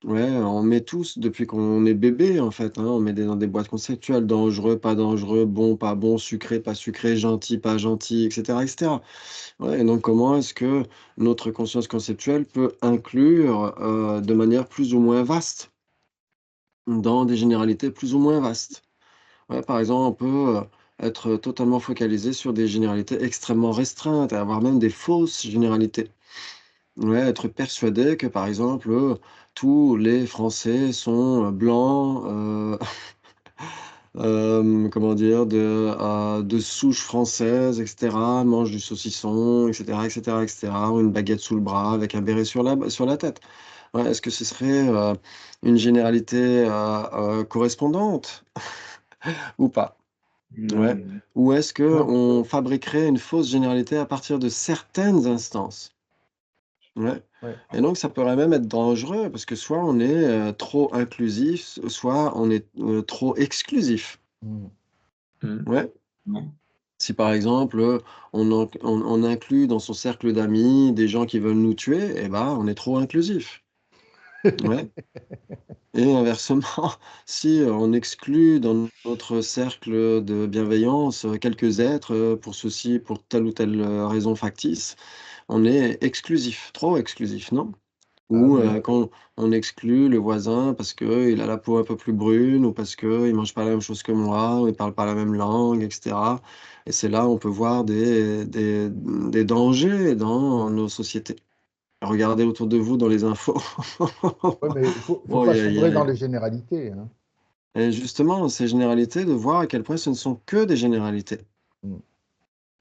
Ouais, on met tous depuis qu'on est bébé, en fait, hein, on met dans des boîtes conceptuelles, dangereux, pas dangereux, bon, pas bon, sucré, pas sucré, gentil, pas gentil, et cetera, et cetera. Ouais, et donc comment est-ce que notre conscience conceptuelle peut inclure, de manière plus ou moins vaste, dans des généralités plus ou moins vastes? Ouais, par exemple, on peut, être totalement focalisé sur des généralités extrêmement restreintes et avoir même des fausses généralités. Ouais, être persuadé que, par exemple, tous les Français sont, blancs, comment dire? De souche française et cetera, mangent du saucisson et cetera et cetera et cetera, ont une baguette sous le bras avec un béret sur la tête. Ouais, est-ce que ce serait, une généralité, correspondante ou pas? Ouais. Non. Ou est-ce Non. qu'on fabriquerait une fausse généralité à partir de certaines instances? Ouais, Ouais. et donc ça pourrait même être dangereux parce que soit on est, trop inclusif, soit on est, trop exclusif. Mm. Mmh. Ouais. Ouais. Si par exemple, on inclut dans son cercle d'amis des gens qui veulent nous tuer, eh ben, on est trop inclusif. Ouais, et inversement, si, on exclut dans notre cercle de bienveillance, quelques êtres, pour ceci, pour telle ou telle, raison factice, on est exclusif, trop exclusif, non? Ah Ou, oui. quand on exclut le voisin parce qu'il a la peau un peu plus brune ou parce qu'il mange pas la même chose que moi, ou il parle pas la même langue et cetera, et c'est là où on peut voir des dangers dans nos sociétés. Regardez autour de vous dans les infos. Ouais, mais faut pas Aïe, aïe, sombrer dans aïe, les généralités, hein. et justement, ces généralités, de voir à quel point ce ne sont que des généralités. Mm.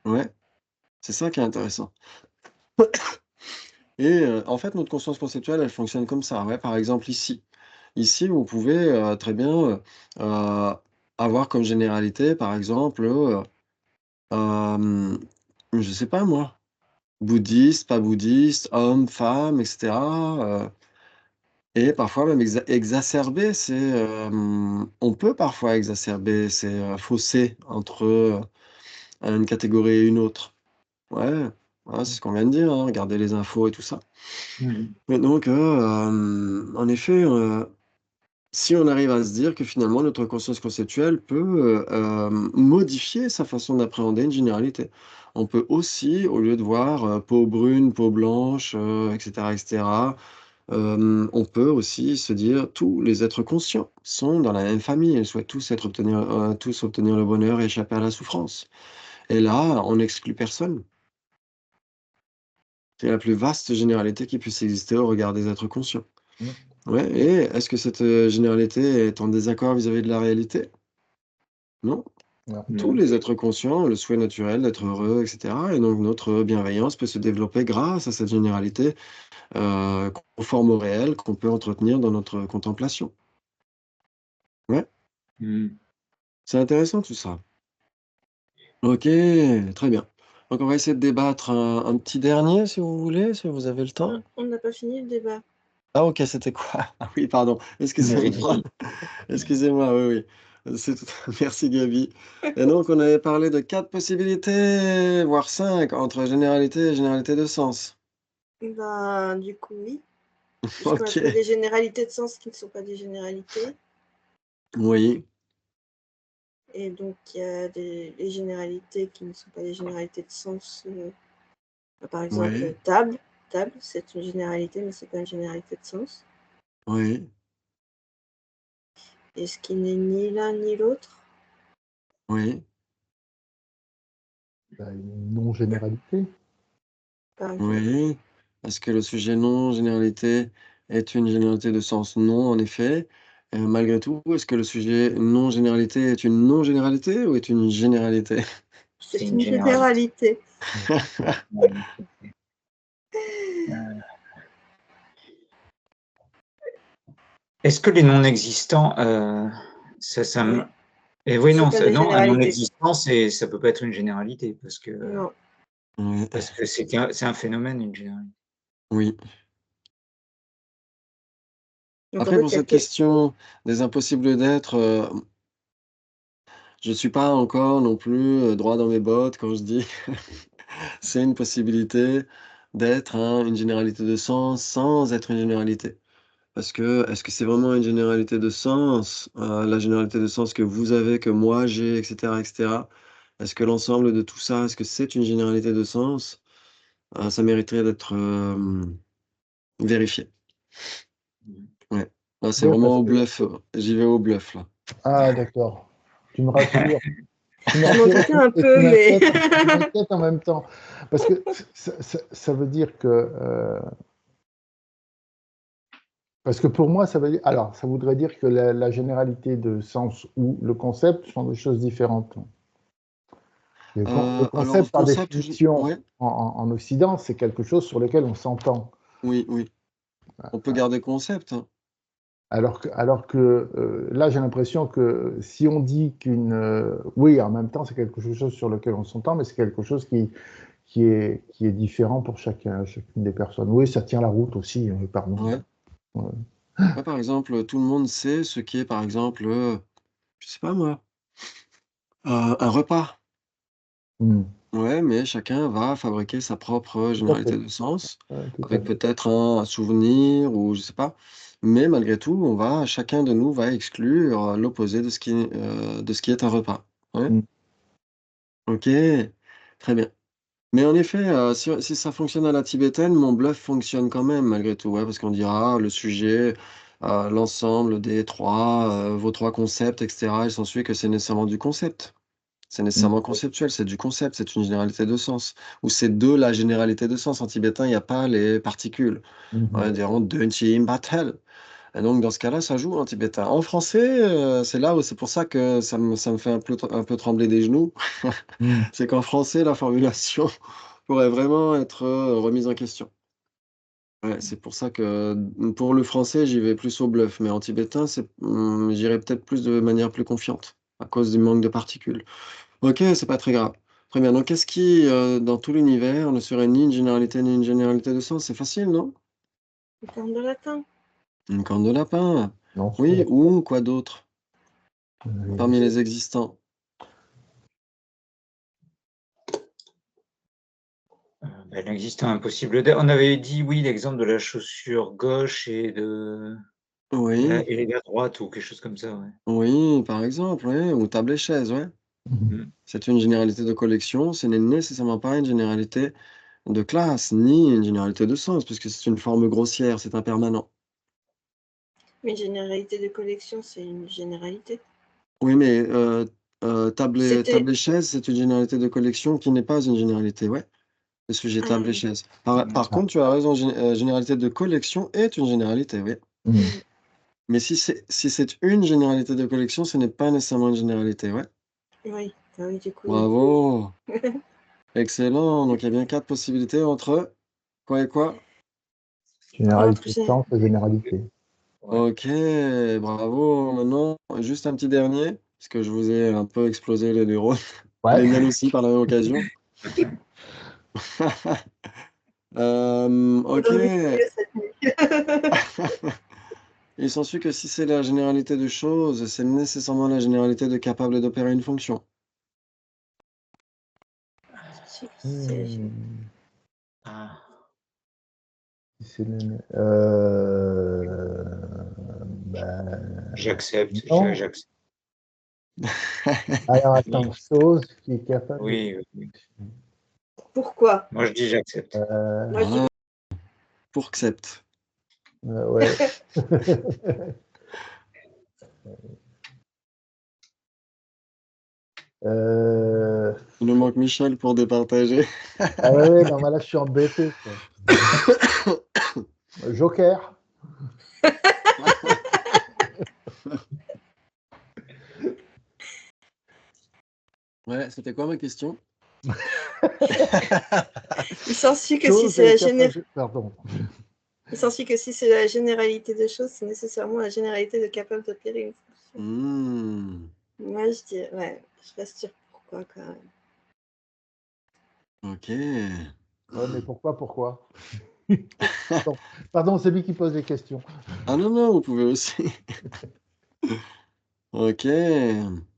Ouais, c'est ça qui est intéressant. Et en fait, notre conscience conceptuelle, elle fonctionne comme ça. Ouais, par exemple ici. Ici, vous pouvez, très bien, avoir comme généralité, par exemple, je sais pas moi, bouddhiste, pas bouddhiste, homme, femme et cetera, et parfois même exacerber on peut parfois exacerber ces, fossés entre, une catégorie et une autre. Ouais, ouais, c'est ce qu'on vient de dire, hein, regardez les infos et tout ça. Mmh. Et donc, en effet, si on arrive à se dire que finalement notre conscience conceptuelle peut, modifier sa façon d'appréhender une généralité. On peut aussi, au lieu de voir, peau brune, peau blanche, et cetera, on peut aussi se dire: «Tous les êtres conscients sont dans la même famille et souhaitent tous obtenir le bonheur et échapper à la souffrance», et là, on n'exclut personne. C'est la plus vaste généralité qui puisse exister au regard des êtres conscients. Mm. Ouais, et est-ce que cette, généralité est en désaccord vis-à-vis de la réalité? Non. Non. Tous Non. les êtres conscients ont le souhait naturel d'être heureux et cetera, et donc notre bienveillance peut se développer grâce à cette généralité, conforme au réel qu'on peut entretenir dans notre contemplation. Ouais, Mmh. c'est intéressant tout ça. OK, très bien. Donc, on va essayer de débattre un petit dernier, si vous voulez, si vous avez le temps. On n'a pas fini le débat. Ah, ok, c'était quoi? Ah oui, pardon. Excusez-moi. Excusez-moi, oui, oui. Merci, Gaby. Et donc, on avait parlé de 4 possibilités, voire 5, entre généralité et généralité de sens. Bah, du coup, oui. Puisqu'on a Ok. trouvé des généralités de sens qui ne sont pas des généralités. Oui, Et donc, il y a les généralités qui ne sont pas des généralités de sens. Par exemple, oui, table. Table, c'est une généralité, mais c'est pas une généralité de sens. oui, Et ce qui n'est ni l'un ni l'autre. oui, Une non-généralité. Par exemple. oui. Est-ce que le sujet non-généralité est une généralité de sens? Non, en effet. Malgré tout, est-ce que le sujet non-généralité est une non-généralité ou est une généralité? C'est C'est une une généralité. généralité. Est-ce que les non-existants, ça Non. et oui, C'est non, pas des non, un généralités. non-existant, ça peut pas être une généralité parce que Non. Oui, c'est un phénomène, une généralité. oui. Donc, en Après, fait, pour il y a cette que... question des impossibles d'être, je suis pas encore non plus droit dans mes bottes quand je dis c'est une possibilité d'être une généralité de sens sans être une généralité. Parce que est-ce que c'est vraiment une généralité de sens, la généralité de sens que vous avez, que moi j'ai, et cetera, et cetera? Est-ce que l'ensemble de tout ça, est-ce que c'est une généralité de sens? Ça mériterait d'être vérifié. Ouais. Là, c'est Ouais, vraiment parce au que... bluff. J'y vais au bluff là. Ah, d'accord. Tu me rassures. Tu me Je m'en rassures doutais un et peu, mais... tu m'inquiètes en même temps. Parce que ça veut dire que... parce que pour moi, ça veut dire... Alors, ça voudrait dire que la généralité de sens ou le concept sont des choses différentes. Le Alors concept, par concept, définition, ouais, en Occident, c'est quelque chose sur lequel on s'entend. oui, oui. On peut garder concept, hein. Alors que là, j'ai l'impression que si on dit qu'une... oui, en même temps, c'est quelque chose sur lequel on s'entend, mais c'est quelque chose qui est différent pour chacune des personnes. Oui, ça tient la route aussi, pardon. Ouais. Ouais. Ouais, par exemple, tout le monde sait ce qui est, par exemple, je sais pas moi, un repas. Mm. Ouais, mais chacun va fabriquer sa propre Tout à fait. généralité de sens, Tout à avec fait. peut-être un souvenir ou je sais pas. Mais malgré tout, chacun de nous va exclure l'opposé de ce qui est un repas. Ouais. Mm. OK, très bien. Mais en effet, si ça fonctionne à la tibétaine, mon bluff fonctionne quand même malgré tout, ouais, parce qu'on dira: «Le sujet, l'ensemble des 3, vos 3 concepts et cetera». Il s'ensuit que c'est nécessairement du concept. C'est Mm. nécessairement conceptuel, c'est du concept, c'est une généralité de sens. Ou c'est de la généralité de sens. En tibétain, il y a pas les particules. Mhm. Ouais, diront: «Dönchim Batel». Et donc dans ce cas-là, ça joue en tibétain. En français, c'est là où c'est pour ça que ça me fait un peu trembler des genoux. Mm. C'est qu'en français, la formulation pourrait vraiment être, remise en question. Ouais, c'est pour ça que, pour le français, j'y vais plus au bluff, mais en tibétain, j'irais peut-être plus de manière plus confiante, à cause du manque de particules. OK, c'est pas très grave. Très bien, donc qu'est-ce qui, dans tout l'univers, ne serait ni une généralité, ni une généralité de sens? C'est facile, non? Le terme de latin. Une corne de lapin. Non, c'est pas Oui, ou quoi d'autre? Parmi la- les existants? L'existant impossible d'être. On avait dit oui, l'exemple de la chaussure gauche et de Oui, et la droite ou quelque chose comme ça, ouais. oui, par exemple, ouais, ou table et chaise, ouais. Mhm. Mmh. C'est une généralité de collection, ce n'est nécessairement pas une généralité de classe, ni une généralité de sens, puisque c'est une forme grossière, c'est impermanent. Mais une généralité de collection, c'est une généralité. Oui, mais C'était... table et chaise, c'est une généralité de collection qui n'est pas une généralité, ouais. Le sujet table et Ah, chaise. Par Ah. contre, tu as raison, généralité de collection est une généralité, oui. Mm. Mais si c'est une généralité de collection, ce n'est pas nécessairement une généralité, ouais. oui. Ah oui, du coup, oui. Bravo! Excellent, donc il y a bien 4 possibilités entre quoi et quoi? Généralité Entre... de sens et généralité. Ouais. OK, bravo. Maintenant, juste un petit dernier, parce que je vous ai un peu explosé les neurones, Ouais. les miennes aussi par la même occasion. Ok. Mieux cette nuit. Il s'ensuit que si c'est la généralité de choses, c'est nécessairement la généralité de capable d'opérer une fonction. C'est- Hmm. Ah, C'est ben, j'accepte. non. J'accepte. Alors Oui, attends, chose qui est capable de... oui, oui. Pourquoi? Moi, je dis j'accepte. Moi, je dis Ah, pour accept. Ouais. Euh, Il nous manque Michel pour départager. Ah ouais, non, mais là, je suis embêté, quoi. Joker. Ouais, c'était quoi ma question? il s'ensuit que si Chose c'est est la capable... Pardon. il s'ensuit que si c'est la généralité de choses, c'est nécessairement la généralité de capable d'opérer une fonction. Hmm, Moi, je dis, ouais, je reste sur pourquoi quand même. ok. Ouais, mais pourquoi? Pardon, pardon, c'est lui qui pose les questions. Ah non, non, vous pouvez aussi. Ok,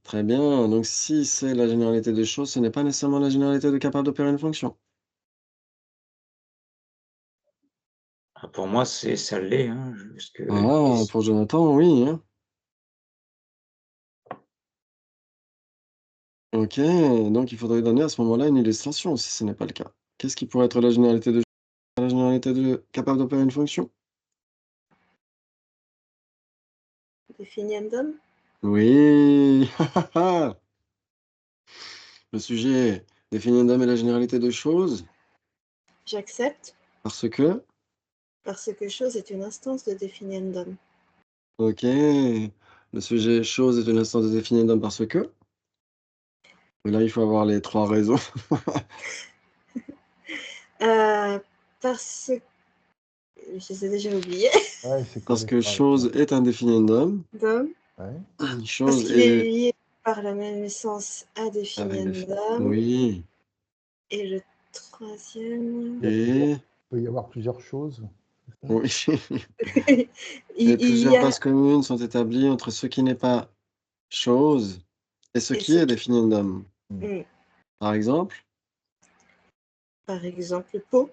très bien. Donc si c'est la généralité des choses, ce n'est pas nécessairement la généralité de capable d'opérer une fonction. Ah, pour moi, ça l'est, hein, parce que Ah, pour Jonathan, oui, hein. Ok, donc il faudrait donner à ce moment-là une illustration si ce n'est pas le cas. Qu'est-ce qui pourrait être la généralité de la généralité de capable d'opérer une fonction? Definiendum, Oui. Le sujet définit un homme et la généralité de choses j'accepte, parce que, parce que chose est une instance de definiendum. ok, le sujet chose est une instance de définir un homme parce que, et là il faut avoir les trois raisons. Parce que je les ai déjà oubliés. Ouais, c'est quoi Parce les que trois chose est un définiendum, Dom, Ouais. parce chose qu'il est est lié par la même essence à avec des definiendum. oui, Et le troisième, et Il peut y avoir plusieurs choses. oui. il, Et il y plusieurs a bases communes sont établies entre ce qui n'est pas chose et ce et qui ce est qui- définiendum. hmm, Par exemple, par exemple, peau,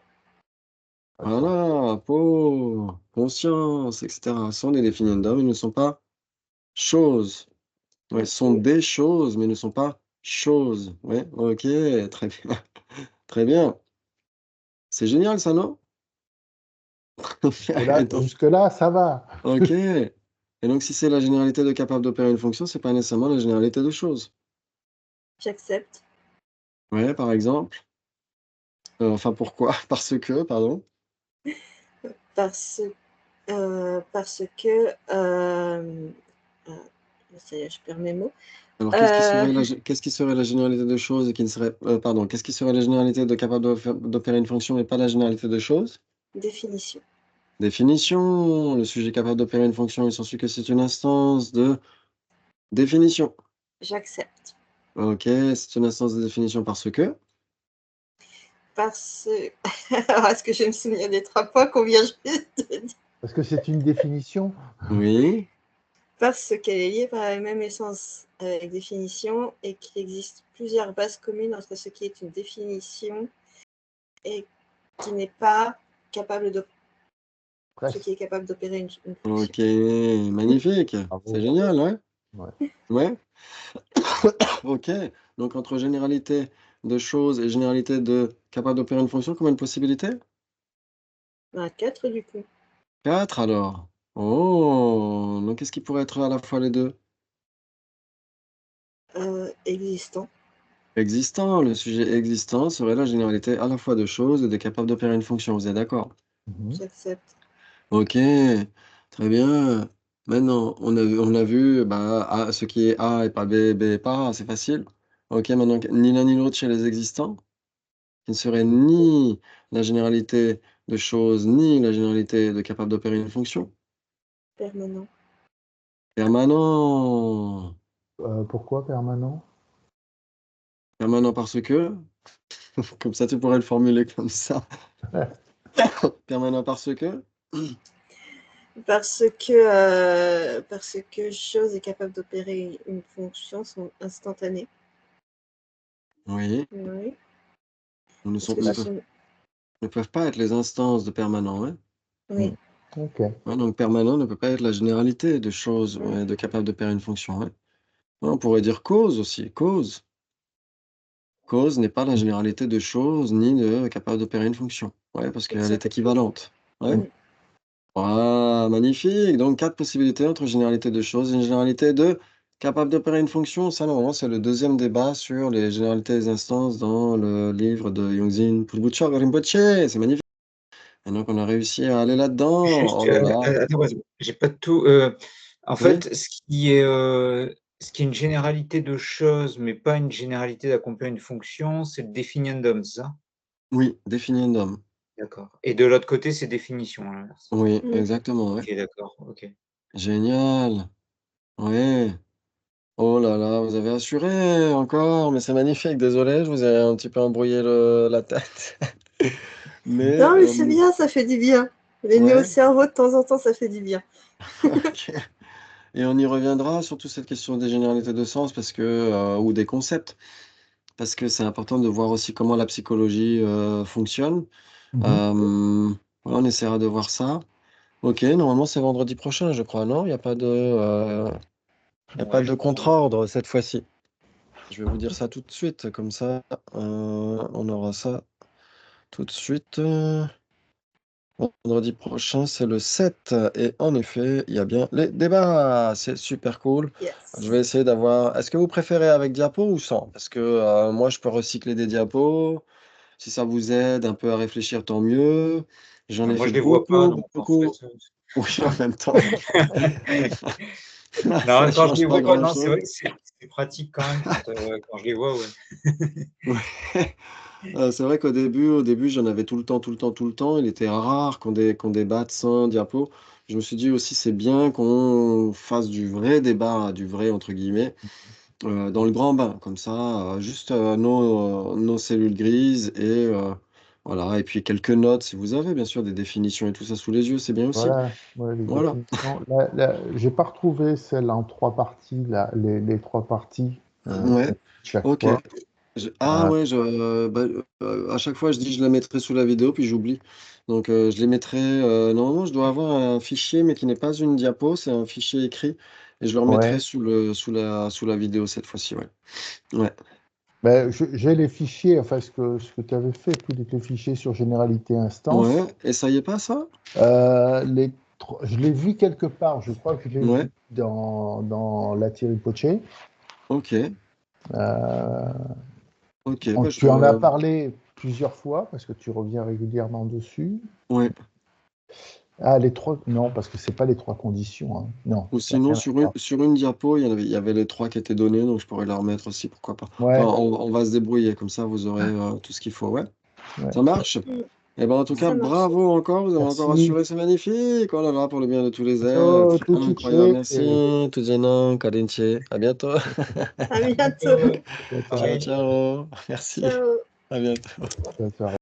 voilà, peau, conscience, etc. sont des définiendums, ils ne sont pas choses. Ouais, sont ok. des choses, mais ne sont pas choses. Ouais, OK, très bien. Très bien. C'est génial ça, non? Et donc Jusque-là, ça va. OK. Et donc si c'est la généralité de capable d'opérer une fonction, c'est pas nécessairement la généralité de choses. J'accepte. Ouais, par exemple. Enfin pourquoi? Parce que, pardon? Parce, parce que ah, ça y est, je perds mes mots. Alors Euh, qu'est-ce qui serait la généralité de choses et qui ne serait pardon, qu'est-ce qui serait la généralité de capable d'opérer une fonction et pas la généralité de choses? définition. Définition. Le sujet capable d'opérer une fonction, il s'ensuit que c'est une instance de définition. J'accepte. OK, c'est une instance de définition parce que Parce alors, est-ce que je me souviens des 3 points qu'on vient juste de dire? Parce que c'est une définition. oui, Parce qu'elle est liée par la même essence avec définition et qu'il existe plusieurs bases communes entre ce qui est une définition et qui n'est pas capable de ce Presque. qui est capable d'opérer une fonction. OK, magnifique, Bravo, c'est bravo. génial, ouais, Ouais. ouais. OK, donc entre généralité de choses et généralité de capable d'opérer une fonction, combien de possibilités? 4 du coup. 4 alors. Oh! Donc qu'est-ce qui pourrait être à la fois les 2? Existant. Existant, le sujet existant serait la généralité à la fois de choses et de capable d'opérer une fonction, vous êtes d'accord? Mhm. J'accepte. OK, très bien. Maintenant, on a vu, bah, A ce qui est A et pas B, B et pas A, c'est facile. OK, maintenant ni l'un ni l'autre chez les existants, qui ne serait ni la généralité de choses, ni la généralité de capable d'opérer une fonction. Permanent. Permanent. Pourquoi permanent? Permanent parce que? Comme ça, tu pourrais le formuler comme ça. Permanent parce que? Parce que chose est capable d'opérer une fonction sont instantanées. Oui. Oui. Ne Parce que ce sont... ne peuvent pas être les instances de permanent. Hein. Oui. Ok. Ouais, donc permanent ne peut pas être la généralité de choses ouais, de capable d'opérer une fonction. Ouais. Ouais, on pourrait dire cause aussi. Cause. Cause n'est pas la généralité de choses ni de capable d'opérer une fonction. Ouais, parce qu'elle est équivalente. Ouais. Mm. Ah, magnifique. Donc, 4 possibilités entre généralité de choses et une généralité de capable d'opérer une fonction. Ça, normalement, c'est le deuxième débat sur les généralités des instances dans le livre de Yongzin Pulbuchog Rinpoche. C'est magnifique. Et donc, on a réussi à aller là-dedans. Juste, Oh là là. attends, j'ai pas tout. En Oui, fait, ce qui est une généralité de choses, mais pas une généralité d'accomplir une fonction, c'est le definiendum, ça? oui, definiendum. D'accord. Et de l'autre côté, c'est définition, à l'inverse. Oui, Mm. exactement. Ouais. Ok, d'accord. Ok. Génial. Oui. Oh là là, vous avez assuré encore, mais c'est magnifique. Désolé, je vous ai un petit peu embrouillé la tête. Mais, Non, mais c'est bien, ça fait du bien. Les nœuds au ouais. cerveau, de temps en temps, ça fait du bien. Ok. Et on y reviendra sur toute cette question des généralités de sens parce que, ou des concepts, parce que c'est important de voir aussi comment la psychologie fonctionne. Mhm. Voilà, on essaiera de voir ça. Ok, normalement c'est vendredi prochain, je crois, non? Il n'y a pas Ouais, de je crois. contre-ordre cette fois-ci. Je vais vous dire ça tout de suite, comme ça, on aura ça tout de suite. Vendredi prochain, c'est le 7. Et en effet, il y a bien les débats. C'est super cool. Yes. Je vais essayer d'avoir. Est-ce que vous préférez avec diapo ou sans? Parce que moi, je peux recycler des diapos. Si ça vous aide un peu à réfléchir, tant mieux. J'en ai Moi, fait je les vois pas dans beaucoup, mon beaucoup. portrait. Oui, en même temps. Ça Non, quand je les change pas vois pas, non, c'est grand-chose. vrai que c'est pratique quand même quand je les vois, ouais. Ouais. C'est vrai au début, j'en avais tout le temps, tout le temps, tout le temps. Il était rare qu'on débatte sans diapo. Je me suis dit aussi, c'est bien qu'on fasse du vrai débat, du vrai entre guillemets, dans le grand bain, comme ça, juste nos cellules grises et voilà. Et puis quelques notes, si vous avez bien sûr des définitions et tout ça sous les yeux, c'est bien aussi. Voilà, ouais, les Voilà. définitions. J'ai pas retrouvé celle en 3 parties, les 3 parties Ouais. chaque Ok. fois. Ah ouais, bah, à chaque fois je dis je la mettrai sous la vidéo, puis j'oublie. Donc je les mettrai. Normalement, je dois avoir un fichier, mais qui n'est pas une diapo, c'est un fichier écrit, et je le remettrai Ouais. sous la vidéo cette fois-ci. Ouais. Ouais. Ben, j'ai les fichiers, enfin ce que tu avais fait, tous les fichiers sur généralité instance. Ouais. Et ça y est pas ça? Je l'ai vu quelque part, je crois que je l'ai Ouais. vu dans la Thierry Poché. Ok. Euh, Ok. Bah, je Tu en as dois. parlé plusieurs fois parce que tu reviens régulièrement dessus. Ouais. Ah, les 3, non, parce que c'est pas les 3 conditions. Hein. Non, Ou ça n'a sinon rien à voir. sur une diapo, il y avait les 3 qui étaient donnés, donc je pourrais la remettre aussi, pourquoi pas. Enfin, Ouais, on va se débrouiller, comme ça vous aurez tout ce qu'il faut. Ouais. ouais. Ça marche? Mm. Eh ben, en tout cas, Ça marche. bravo encore, vous avez encore Merci. assuré, c'est magnifique. Oh là là, pour le bien de tous les Oh, êtres. tout Incroyable, touché. merci. Tout gênant, Kalinche. À bientôt. À bientôt. Bientôt. Ciao, Pareil. ciao. Merci. Ciao. À bientôt. Ça, ça